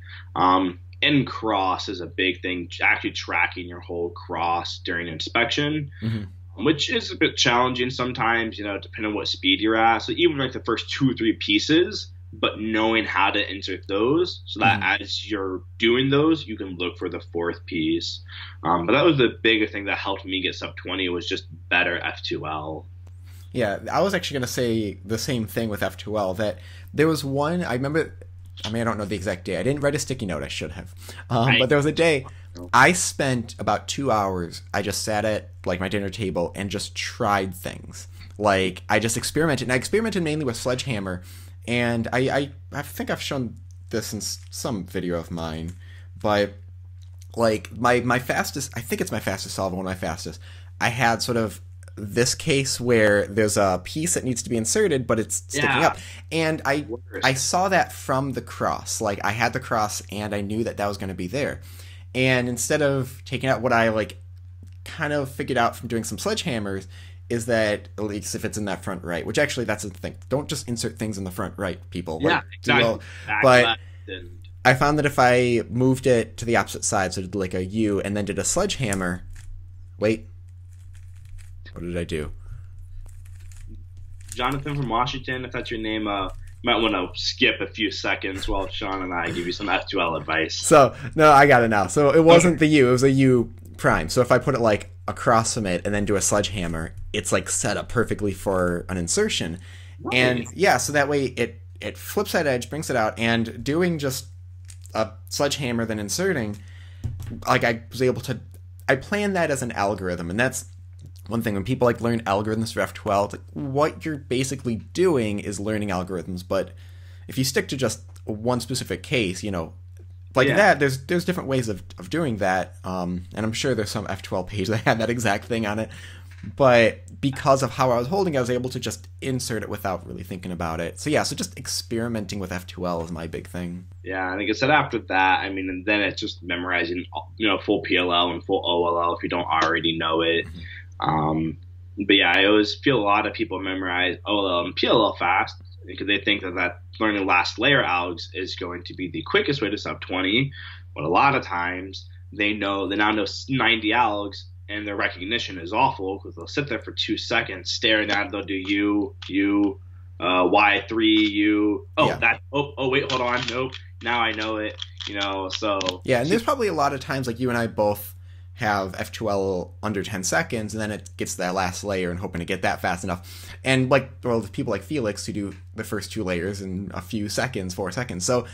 In cross is a big thing, actually tracking your whole cross during inspection. Mm-hmm. which is a bit challenging sometimes, depending on what speed you're at. So even like the first 2 or 3 pieces, but knowing how to insert those so that as you're doing those, you can look for the fourth piece. But that was the bigger thing that helped me get sub 20 was just better F2L. Yeah, I was actually going to say the same thing with F2L, that there was one, I remember, I don't know the exact day. I didn't write a sticky note. I should have. But there was a day I spent about 2 hours. I just sat at like my dinner table and just tried things. Like I just experimented. And I experimented mainly with sledgehammer. And I think I've shown this in some video of mine. But like my fastest, I think it's my fastest solve, one of my fastest. I had sort of this case where there's a piece that needs to be inserted, but it's sticking up. And I saw that from the cross. Like I had the cross and I knew that was going to be there. And instead of taking out what I like kind of figured out from doing some sledgehammers is that at least if it's in that front right, which actually that's the thing. Don't just insert things in the front right, people. Yeah, exactly. But I found that if I moved it to the opposite side, so did like a U and then did a sledgehammer, wait, what did I do? Jonathan from Washington, if that's your name, might want to skip a few seconds while Sean and I give you some F2L advice. So, no, I got it now. So it wasn't the U, it was a U prime. So if I put it like across from it and then do a sledgehammer, it's like set up perfectly for an insertion. Nice. And yeah, so that way it flips that edge, brings it out, and doing just a sledgehammer then inserting, like I was able to, I planned that as an algorithm, and that's one thing when people like learn algorithms for F2L, like what you're basically doing is learning algorithms. But if you stick to just one specific case, that, there's different ways of doing that. And I'm sure there's some F2L page that had that exact thing on it. But because of how I was holding, I was able to just insert it without really thinking about it. So yeah, so just experimenting with F2L is my big thing. Yeah, and like I said, after that, and then it's just memorizing, full PLL and full OLL if you don't already know it. But yeah, I always feel a lot of people memorize OLL and PLL fast because they think that learning last layer algs is going to be the quickest way to sub 20. But a lot of times they now know 90 algs and their recognition is awful because they'll sit there for 2 seconds staring at it. They'll do U, Y3, U. Wait, hold on. Nope. Now I know it. So. Yeah, and there's probably a lot of times like you and I both have F2L under 10 seconds, and then it gets that last layer and hoping to get that fast enough. And the people like Felix who do the first 2 layers in a few seconds, 4 seconds. So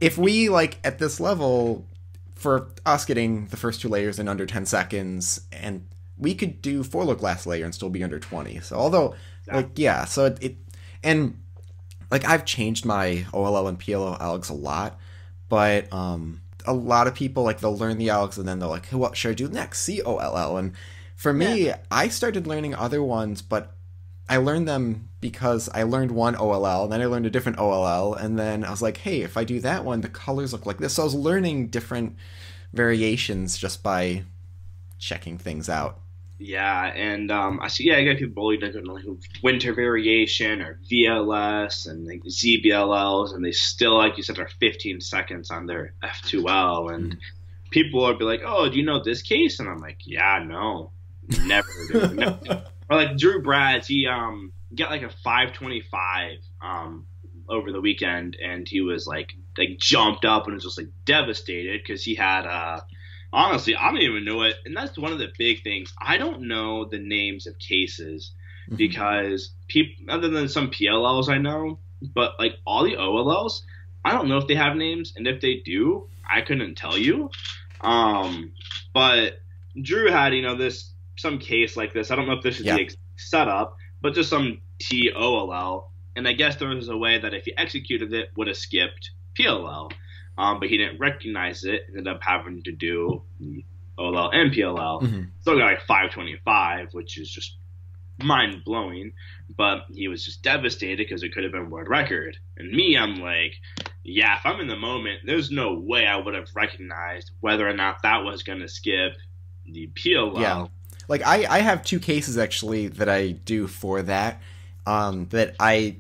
if we at this level, for us getting the first 2 layers in under 10 seconds, and we could do 4-look last layer and still be under 20. So although, so and I've changed my OLL and PLL algs a lot, but a lot of people they'll learn the algs and then they're like, hey, what should I do next? COLL. And for me, I started learning other ones, but I learned them because I learned one OLL and then I learned a different OLL, and then I was like, hey, if I do that one, the colors look like this. So I was learning different variations just by checking things out. Yeah, and I see. Yeah, I got people bullied like winter variation or VLS and ZBLLs, and they still, like you said, are 15 seconds on their F2L, and people will be like, "Oh, do you know this case?" And I'm like, "Yeah, no, never." Or like Drew Brads, he got like a 525 over the weekend, and he was like jumped up and was just devastated because he had honestly, I don't even know it. And that's one of the big things. I don't know the names of cases because people, other than some PLLs I know, but all the OLLs, I don't know if they have names. And if they do, I couldn't tell you. But Drew had, some case like this. I don't know if this is the exact setup, but just some TOLL. And I guess there was a way that if he executed it, would have skipped PLL. But he didn't recognize it, ended up having to do OLL and PLL. Still got 525, which is just mind-blowing. But he was just devastated because it could have been world record. And me, I'm like, yeah, if I'm in the moment, there's no way I would have recognized whether or not that was going to skip the PLL. Yeah. I have 2 cases, actually, that I do for that, that I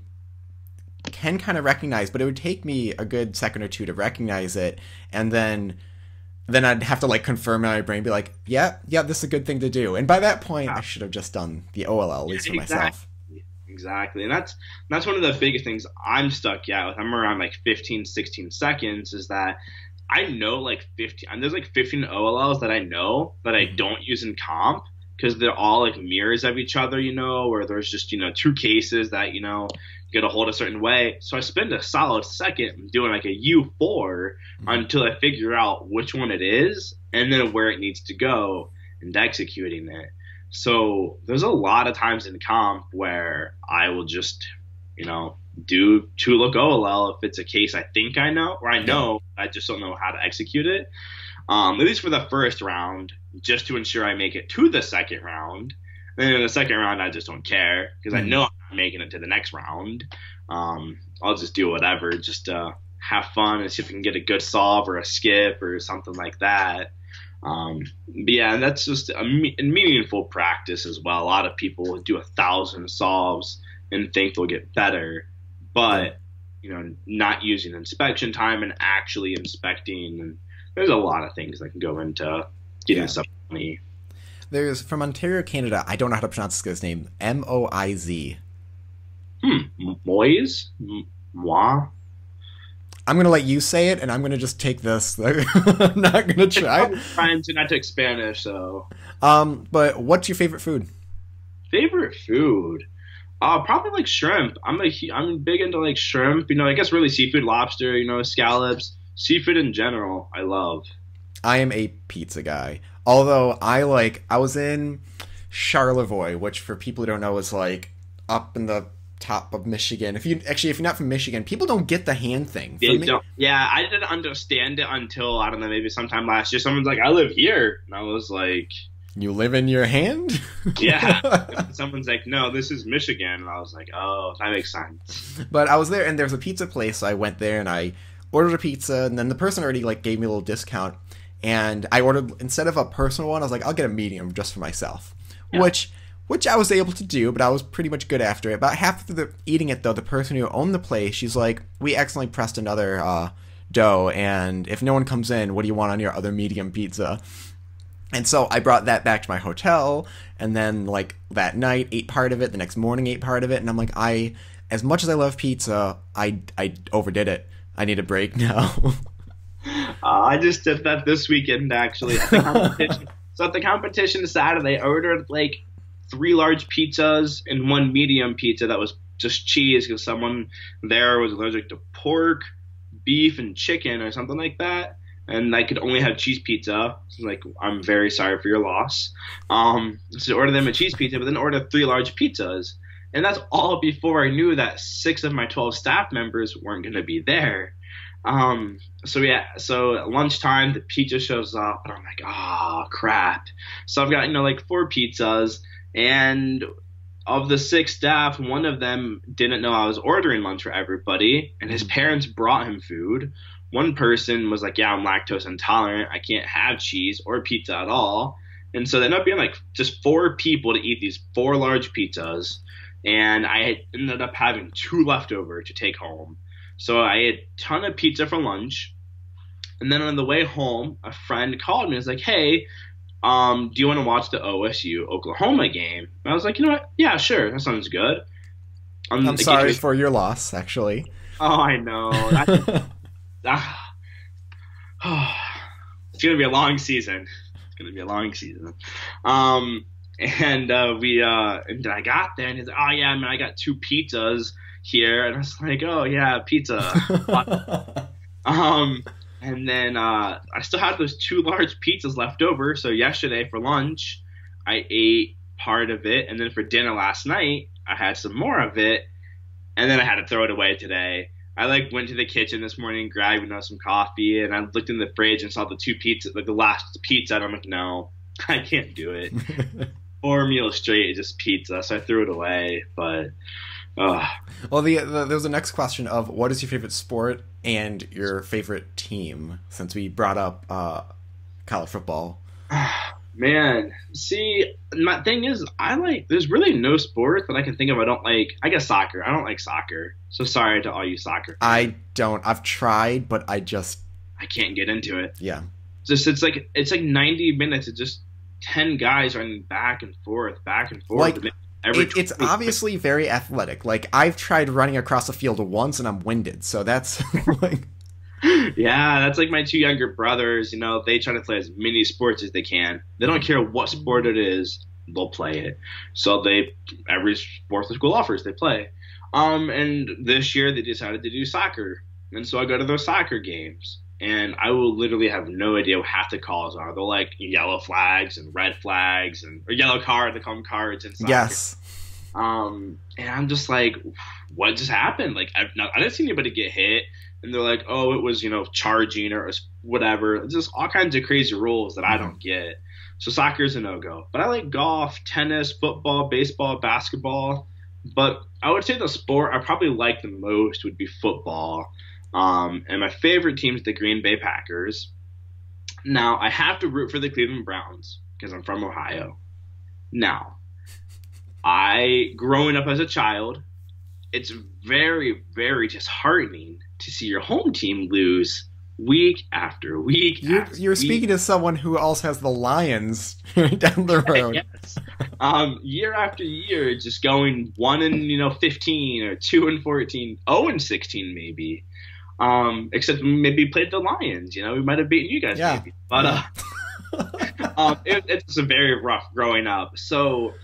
can kind of recognize, but it would take me a good second or two to recognize it, and then then I'd have to like confirm in my brain, be like, yeah, this is a good thing to do. And by that point, I should have just done the OLL, at least for myself. Exactly. And that's one of the biggest things I'm stuck with. I'm around like 15, 16 seconds is that I know like 15, and there's like 15 OLLs that I know that I don't use in comp because they're all like mirrors of each other, or there's just, 2 cases that, get a hold a certain way. So I spend a solid second doing like a U4 until I figure out which one it is and then where it needs to go and executing it. So there's a lot of times in comp where I will just, do 2-look OLL if it's a case I think I know, or I know, I just don't know how to execute it. At least for the first round, just to ensure I make it to the second round. And in the second round, I just don't care because I know I'm making it to the next round. I'll just do whatever, just have fun and see if I can get a good solve or a skip or something like that. But yeah, that's just a meaningful practice as well. A lot of people do 1,000 solves and think they'll get better, but not using inspection time and actually inspecting. And there's a lot of things that can go into getting stuff money. There's from Ontario, Canada. I don't know how to pronounce this guy's name. Moiz. Moise? Moi? I'm gonna let you say it, and I'm gonna just take this. I'm not gonna try. I'm trying to not take Spanish, so. But what's your favorite food? Favorite food? Probably like shrimp. I'm big into like shrimp. I guess really seafood, lobster. Scallops, seafood in general. I love. I am a pizza guy. Although I was in Charlevoix, which for people who don't know is like up in the top of Michigan. If you're not from Michigan, people don't get the hand thing. Yeah, I didn't understand it until, I don't know, maybe sometime last year. Someone's like, I live here. And I was like, you live in your hand? Yeah. Someone's like, no, this is Michigan. And I was like, oh, that makes sense. But I was there, and there was a pizza place. So I went there, and I ordered a pizza, and then the person already gave me a little discount. And I ordered, instead of a personal one, I was like, I'll get a medium just for myself. Yeah. Which I was able to do, but I was pretty much good after it. About half through eating it, though, the person who owned the place, she's like, we accidentally pressed another dough, and if no one comes in, what do you want on your other medium pizza? And so I brought that back to my hotel, and then, that night, ate part of it, the next morning ate part of it, and I'm like, as much as I love pizza, I overdid it. I need a break now. I just did that this weekend, actually, at the competition. So at the competition Saturday, I ordered, 3 large pizzas and 1 medium pizza that was just cheese because someone there was allergic to pork, beef, and chicken or something like that. And I could only have cheese pizza. So I'm very sorry for your loss. So order them a cheese pizza, but then order 3 large pizzas. And that's all before I knew that 6 of my 12 staff members weren't going to be there. So at lunchtime, the pizza shows up, and I'm like, oh, crap. So I've got, 4 pizzas, and of the 6 staff, one of them didn't know I was ordering lunch for everybody, and his parents brought him food. One person was like, yeah, I'm lactose intolerant. I can't have cheese or pizza at all. And so there ended up being just 4 people to eat these 4 large pizzas, and I ended up having 2 left over to take home. So I ate a ton of pizza for lunch, and then on the way home, a friend called me and was like, hey, do you want to watch the OSU-Oklahoma game? And I was like, you know what? Yeah, sure. That sounds good. I'm sorry for your loss, actually. Oh, I know. It's going to be a long season. And I got there, and he's like, oh, yeah, man, I got 2 pizzas here. And I was like, oh, yeah, pizza. And then I still had those 2 large pizzas left over. So yesterday for lunch, I ate part of it. And then for dinner last night, I had some more of it. And then I had to throw it away today. I went to the kitchen this morning, grabbed some coffee, and I looked in the fridge and saw the 2 pizza, the last pizza. And I'm like, no, I can't do it. 4 meals straight is just pizza. So I threw it away. But well, there was the next question of what is your favorite sport and your favorite team, since we brought up college football. Man, see, my thing is, there's really no sport that I can think of I don't like. I guess soccer. I don't like soccer. So sorry to all you soccer fans. I don't. I've tried, but I can't get into it. Yeah. Just it's like 90 minutes of just 10 guys running back and forth, Like, it's 20 obviously very athletic. Like, I've tried running across the field once and I'm winded, so that's like, Yeah, that's like my two younger brothers. They try to play as many sports as they can. They don't care what sport it is; they'll play it. So every sport the school offers, they play. And this year they decided to do soccer, and so I go to those soccer games, and I will literally have no idea what half the calls are. They're like yellow flags and red flags or yellow card. They call them cards in soccer. yes. And I'm just like, what just happened? Like, I didn't see anybody get hit. And they're like, oh, it was, charging or whatever. It's just all kinds of crazy rules that I don't get. So soccer is a no-go. But I like golf, tennis, football, baseball, basketball. But I would say the sport I probably like the most would be football. And my favorite team is the Green Bay Packers. Now, I have to root for the Cleveland Browns because I'm from Ohio. Now, growing up as a child, it's very, very disheartening to see your home team lose week after week. You're speaking to someone who also has the Lions down the road. Yes. Year after year, just going 1-15 or 2-14, 0-16 maybe. Except maybe played the Lions. We might have beaten you guys maybe. But it's very rough growing up. So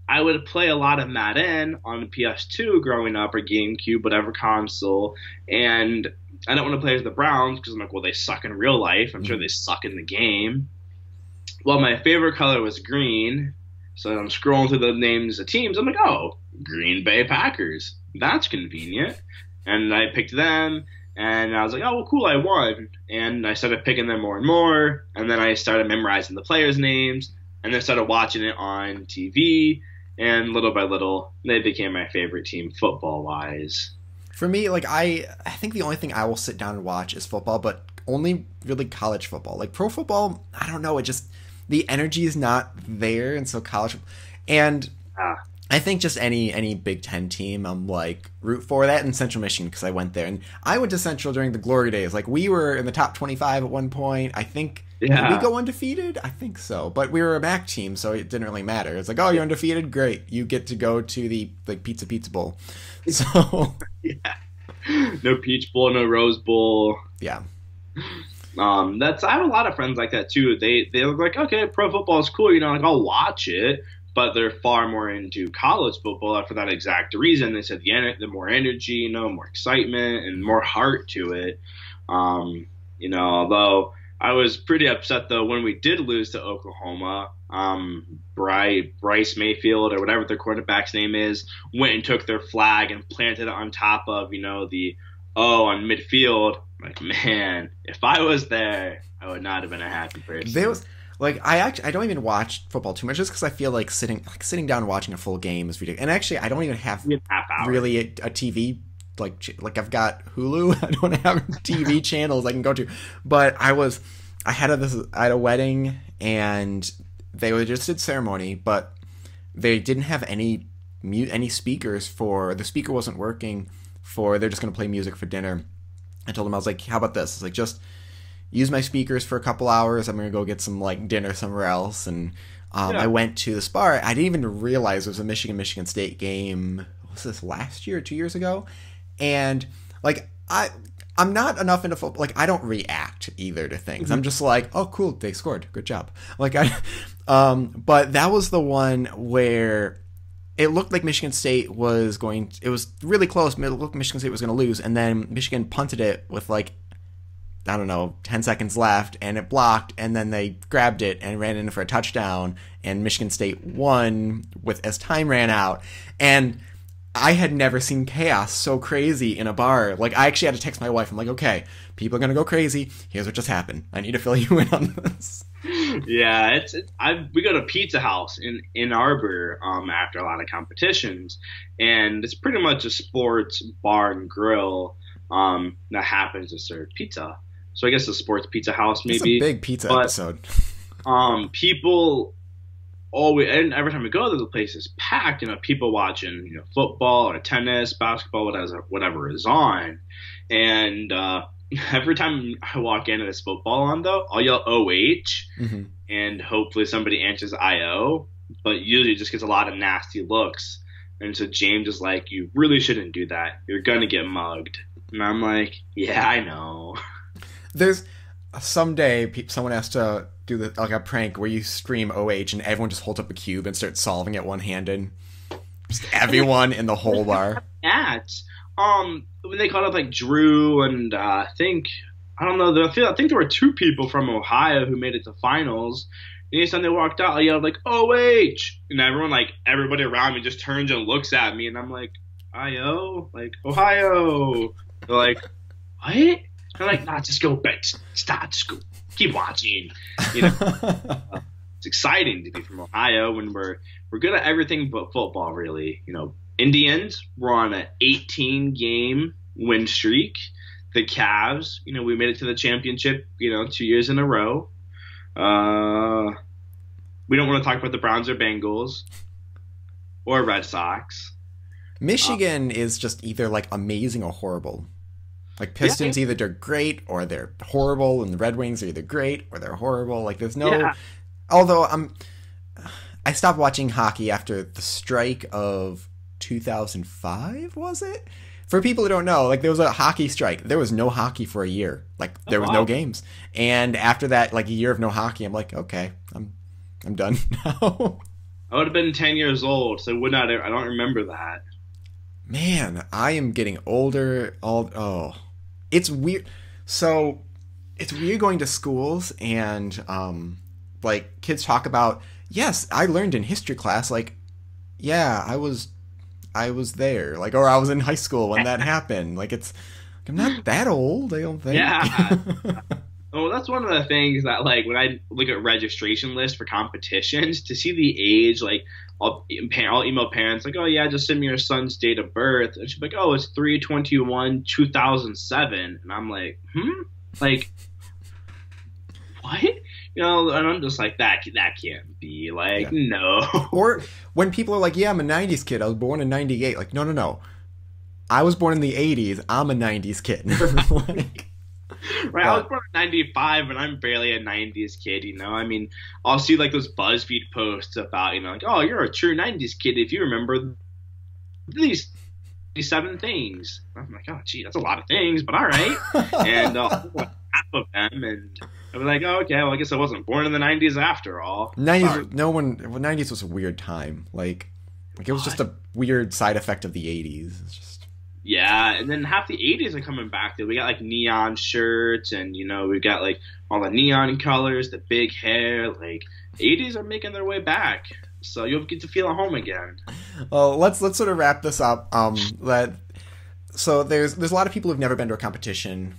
I would play a lot of Madden on the PS2 growing up, or GameCube, whatever console, and I don't want to play as the Browns because I'm like, well, they suck in real life. I'm sure they suck in the game. Well, my favorite color was green, so I'm scrolling through the names of teams. I'm like, oh, Green Bay Packers. That's convenient. And I picked them, and I was like, oh, well, cool, I won. And I started picking them more and more, and then I started memorizing the players' names, and then started watching it on TV. And little by little, they became my favorite team football-wise. For me, like, I think the only thing I will sit down and watch is football, but only really college football. Like, pro football, I don't know, the energy is not there, and so college... And I think just any Big Ten team, I'm like, root for that in Central Michigan, because I went there. And I went to Central during the glory days. Like, we were in the top 25 at one point, I think... Yeah. Did we go undefeated? I think so. But we were a MAC team, so it didn't really matter. It's like, oh, you're undefeated? Great. You get to go to the Pizza Bowl. So yeah. No Peach Bowl, no Rose Bowl. Yeah. I have a lot of friends like that too. They look like, okay, pro football is cool, like I'll watch it, but they're far more into college football for that exact reason. They said the more energy, more excitement and more heart to it. Although I was pretty upset, though, when we did lose to Oklahoma. Bryce Mayfield, or whatever their quarterback's name is, went and took their flag and planted it on top of, the O on midfield. Like, man, if I was there, I would not have been a happy person. I don't even watch football too much just because I feel like sitting down and watching a full game is ridiculous. And actually, I don't even have really a TV. Like I've got Hulu. I don't have TV channels I can go to. But I had a wedding, and they just did ceremony, but they didn't have any speakers the speaker wasn't working they're just going to play music for dinner. I told them, I was like, how about this? It's like, just use my speakers for a couple hours. I'm going to go get some dinner somewhere else. And I went to this bar. I didn't even realize it was a Michigan State game. Was this last year or 2 years ago? And I'm not enough into football. Like, I don't react either to things. Mm-hmm. I'm just like, oh, cool, they scored. Good job. But that was the one where it looked like Michigan State was it was really close. It looked like Michigan State was going to lose. And then Michigan punted it with 10 seconds left, and it blocked, and then they grabbed it and ran in for a touchdown, and Michigan State won as time ran out. And I had never seen chaos so crazy in a bar. Like, I actually had to text my wife. I'm like, okay, people are going to go crazy. Here's what just happened. I need to fill you in on this. Yeah, we go to Pizza House in Ann Arbor after a lot of competitions, and it's pretty much a sports bar and grill that happens to serve pizza. So I guess a sports pizza house maybe. It's a big pizza episode. People always, and every time we go there, the place is packed. People watching football or tennis, basketball, whatever is on. And every time I walk in and there's football on, though, I'll yell OH, Hmm. and hopefully somebody answers IO, but usually it just gets a lot of nasty looks. And so James is like, you really shouldn't do that. You're going to get mugged. And I'm like, yeah, I know. There's someday someone has to do like a prank where you scream OH and everyone just holds up a cube and starts solving it one-handed. Just everyone in the whole bar. At when they called up like Drew and I don't know, I think there were two people from Ohio who made it to finals. And each time they walked out, I yelled like OH, and everybody around me just turns and looks at me, and I'm like, IO, like Ohio. They're like, what? They're like, nah, just go back, stop, just go, keep watching. You know, it's exciting to be from Ohio when we're good at everything but football, really. You know, Indians, we're on an 18-game win streak. The Cavs, you know, we made it to the championship, you know, 2 years in a row. We don't want to talk about the Browns or Bengals or Red Sox. Michigan is just either like amazing or horrible. Like Pistons, either they're great or they're horrible, and the Red Wings are either great or they're horrible. Like there's no. Yeah. Although I stopped watching hockey after the strike of 2005. Was it? For people who don't know, like there was a hockey strike. There was no hockey for a year. Like there was no games. And after that, like a year of no hockey, I'm like, okay, I'm done now. I would have been 10 years old, so I don't remember that. Man, I am getting older. It's weird. So it's weird going to schools and like kids talk about, yes, I learned in history class, like, yeah, I was there, like, or I was in high school when that happened. Like I'm not that old, I don't think. Yeah. Oh, that's one of the things that, like, when I look at registration lists for competitions, to see the age, like, I'll email parents, like, oh, yeah, just send me your son's date of birth. And she'll be like, oh, it's 3/21/2007. And I'm like, Like, what? You know, and I'm just like, that can't be. Like, no. Or when people are like, yeah, I'm a 90s kid. I was born in 98. Like, no. I was born in the 80s. I'm a 90s kid. Like, right, I was born in 95, and I'm barely a 90s kid, you know? I mean, I'll see, like, those BuzzFeed posts about, you know, like, oh, you're a true 90s kid if you remember these 7 things. I'm like, oh, gee, that's a lot of things, but all right. And half of them, and I'm like, oh, okay, well, I guess I wasn't born in the 90s after all. 90s was a weird time. Like it was just a weird side effect of the 80s. It's just... Yeah, and then half the 80s are coming back. We got, like, neon shirts, and, you know, we've got, like, all the neon colors, the big hair. Like, 80s are making their way back, so you'll get to feel at home again. Well, let's sort of wrap this up. So there's a lot of people who've never been to a competition.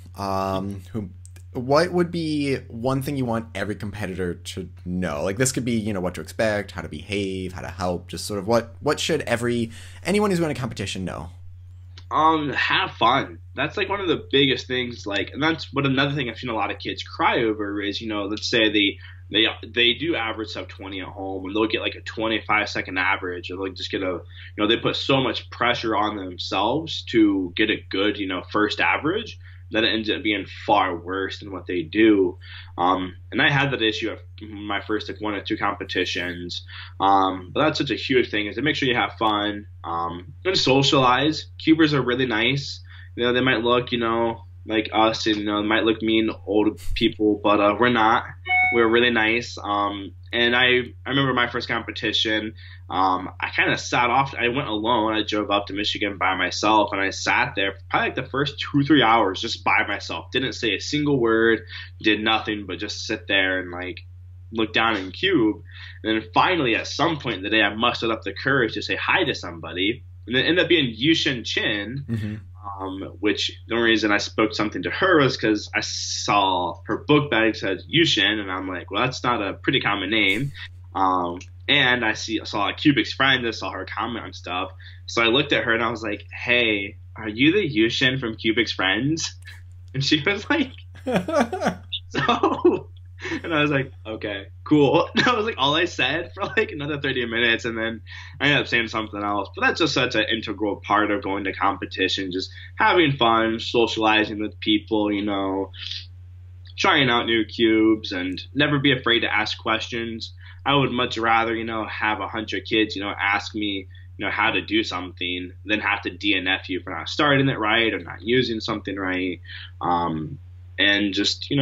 What would be one thing you want every competitor to know? Like, this could be, you know, what to expect, how to behave, how to help, just sort of what should anyone who's going to a competition know? Have fun. That's, like, one of the biggest things, like, and that's what another thing I've seen a lot of kids cry over is, you know, let's say they do average sub 20 at home, and they'll get like a 25-second average, or they'll just get they put so much pressure on themselves to get a good, you know, first average that it ends up being far worse than what they do. And I had that issue at my first, like, 1 or 2 competitions. But that's such a huge thing, is to make sure you have fun, and socialize. Cubers are really nice. You know, they might look, you know, like us, and, you know, might look mean old people, but we're not. We're really nice. And I remember my first competition, I kind of sat off. I went alone. I drove up to Michigan by myself, and I sat there for probably like the first 2-3 hours just by myself. Didn't say a single word, did nothing but just sit there and, like, look down and cube. And then finally, at some point in the day, I mustered up the courage to say hi to somebody. And it ended up being Yushin Chin. Mm-hmm. Which the only reason I spoke something to her was because I saw her book bag said Yushin, and I'm like, well, that's not a pretty common name. And I saw a Cubic's friend, I saw her comment on stuff. So I looked at her and I was like, hey, are you the Yushin from Cubic's Friends? And she was like, so. And I was like, okay, cool. That was like all I said for like another 30 minutes, and then I ended up saying something else. But that's just such an integral part of going to competition, just having fun, socializing with people, trying out new cubes, and never be afraid to ask questions. I would much rather, have 100 kids, ask me, how to do something than have to DNF you for not starting it right or not using something right. And just,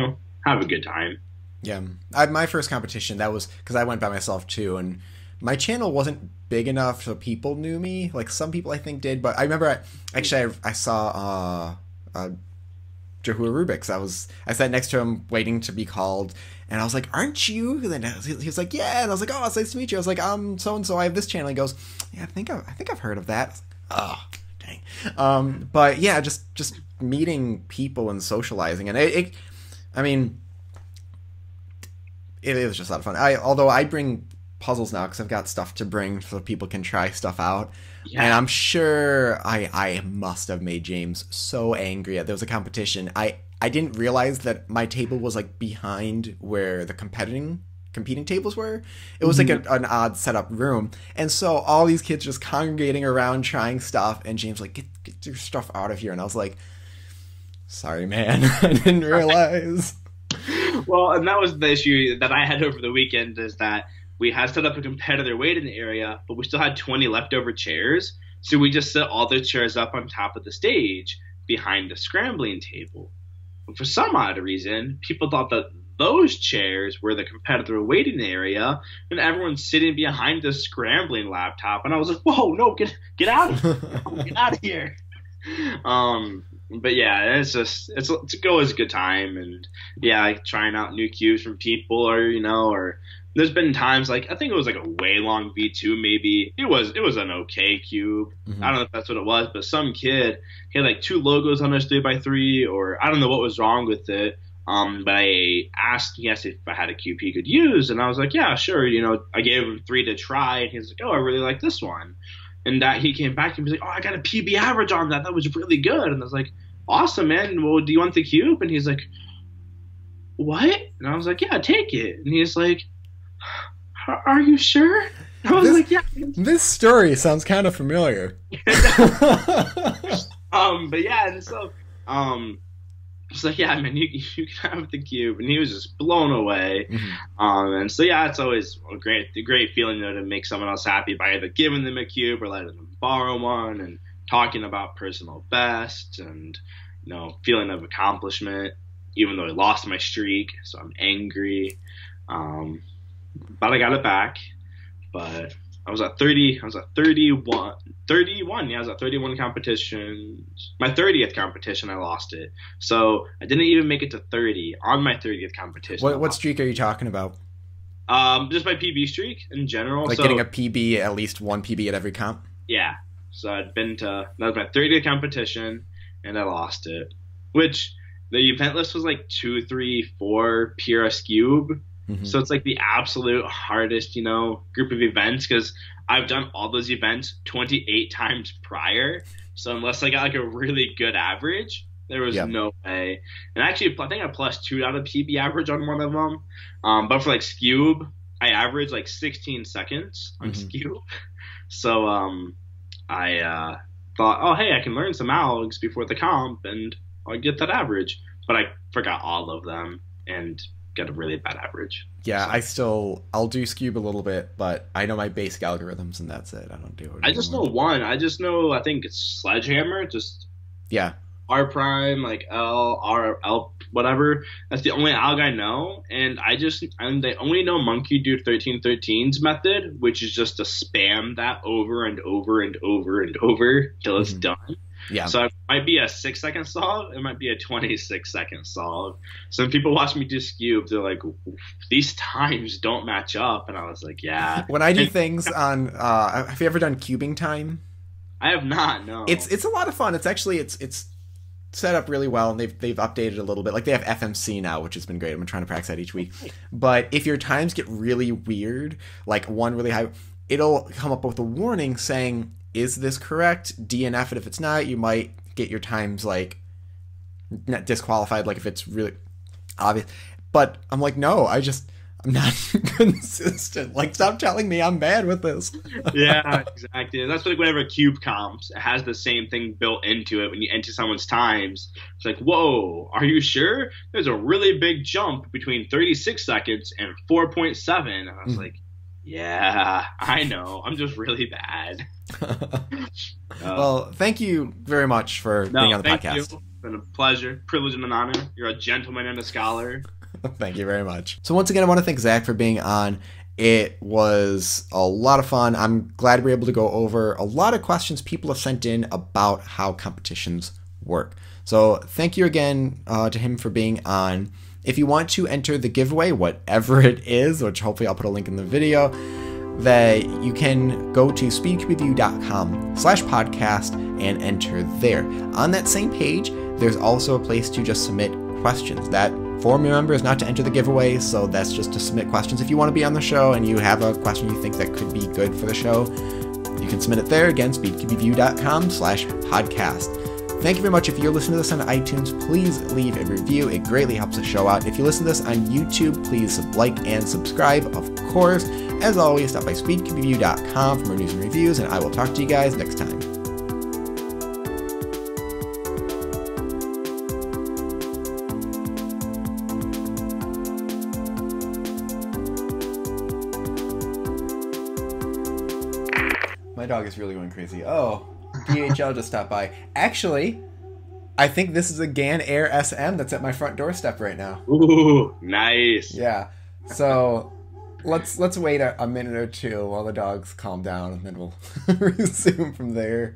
have a good time. Yeah. My first competition, that was because I went by myself too, and my channel wasn't big enough so people knew me. Like some people I think did, but I remember I saw Jahua Rubix. I sat next to him waiting to be called, and I was like, "Aren't you?" And then he was like, "Yeah." And I was like, "Oh, it's nice to meet you." I was like, so and so. I have this channel." He goes, "Yeah, I think I've heard of that." Oh, dang. But yeah, just meeting people and socializing, and it was just a lot of fun. Although I bring puzzles now because I've got stuff to bring so people can try stuff out. Yeah. And I'm sure I must have made James so angry. There was a competition. I didn't realize that my table was like behind where the competing tables were. It was like an odd setup room. And so all these kids just congregating around trying stuff, and James like, get your stuff out of here. And I was like, sorry, man. I didn't realize. Well, and that was the issue that I had over the weekend, is that we had set up a competitor waiting area, but we still had 20 leftover chairs. So we just set all the chairs up on top of the stage behind the scrambling table. But for some odd reason, people thought that those chairs were the competitor waiting area, and everyone's sitting behind the scrambling laptop. And I was like, whoa, no, get out of here. Get out of here. But yeah, it's always a good time, and yeah, like trying out new cubes from people, or there's been times like I think it was like a way long V2 maybe. It was an okay cube. Mm-hmm. I don't know if that's what it was, but some kid, he had like 2 logos on his 3x3, or I don't know what was wrong with it. But I asked if I had a cube he could use, and I was like, yeah, sure. I gave him 3 to try, and he was like, oh, I really like this one. And that he came back and was like, oh, I got a PB average on that. That was really good. And I was like, awesome, man. Well, do you want the cube? And he's like, what? And I was like, yeah, take it. And he's like, are you sure? And I was like, yeah. This story sounds kind of familiar. But yeah, and so it's like, yeah, man, you can have the cube, and he was just blown away. Mm-hmm. And so yeah, it's always a great feeling, to make someone else happy by either giving them a cube or letting them borrow one, and talking about personal best, and feeling of accomplishment, even though I lost my streak, so I'm angry. But I got it back. But I was at 31. Yeah, I was at 31 competitions. My 30th competition, I lost it. So I didn't even make it to 30 on my 30th competition. What streak are you talking about? Just my PB streak in general. Like getting a PB, at least one PB at every comp? Yeah. So that was my 30th competition, and I lost it. Which, the event list was like 2, 3, 4 PRS Cube. Mm-hmm. So it's like the absolute hardest, group of events, because I've done all those events 28 times prior. So unless I got like a really good average, there was no way. And actually, I think I +2 out of PB average on one of them. But for like Scube, I averaged like 16 seconds on Scube. So I thought, oh, hey, I can learn some algs before the comp, and I'll get that average. But I forgot all of them and got a really bad average. Yeah, so I'll do Scube a little bit, but I know my basic algorithms, and that's it. I don't do it anymore. I just know one. I think it's Sledgehammer, just R prime, like L, R, L, whatever. That's the only alg I know, and they only know Monkey do 1313's method, which is just to spam that over and over and over and over till it's done. Yeah. So it might be a 6-second solve. It might be a 26-second solve. So when people watch me do Scube, they're like, these times don't match up. And I was like, yeah. When I do things on, have you ever done cubing time? I have not, no. It's a lot of fun. It's actually, it's set up really well, and they've updated a little bit. Like they have FMC now, which has been great. I'm trying to practice that each week. But if your times get really weird, like one really high, it'll come up with a warning saying, is this correct? DNF it if it's not. You might get your times like not disqualified, like if it's really obvious. But I'm like, no, not consistent. Like, stop telling me I'm bad with this. Yeah, exactly. And that's like whenever Cube comps, it has the same thing built into it. When you enter someone's times, it's like, whoa, are you sure? There's a really big jump between 36 seconds and 4.7. And I was like, yeah, I know. I'm just really bad. Well, thank you very much for being on the podcast. You. It's been a pleasure, privilege, and an honor. You're a gentleman and a scholar. Thank you very much. So once again, I want to thank Zach for being on. It was a lot of fun. I'm glad we were able to go over a lot of questions people have sent in about how competitions work. So thank you again to him for being on. If you want to enter the giveaway, whatever it is, which hopefully I'll put a link in the video, that you can go to speedcubeview.com/podcast and enter there. On that same page, there's also a place to just submit questions. That form, remember, is not to enter the giveaway, so that's just to submit questions. If you want to be on the show and you have a question you think that could be good for the show, you can submit it there. Again, speedcubeview.com/podcast. Thank you very much. If you're listening to this on iTunes, please leave a review. It greatly helps the show out. If you listen to this on YouTube, please like and subscribe, of course. As always, stop by speedcubeview.com for more news and reviews, and I will talk to you guys next time. My dog is really going crazy. Oh, DHL just stopped by. Actually, I think this is a GAN Air SM that's at my front doorstep right now. Ooh, nice. Yeah. So let's wait a minute or two while the dogs calm down, and then we'll resume from there.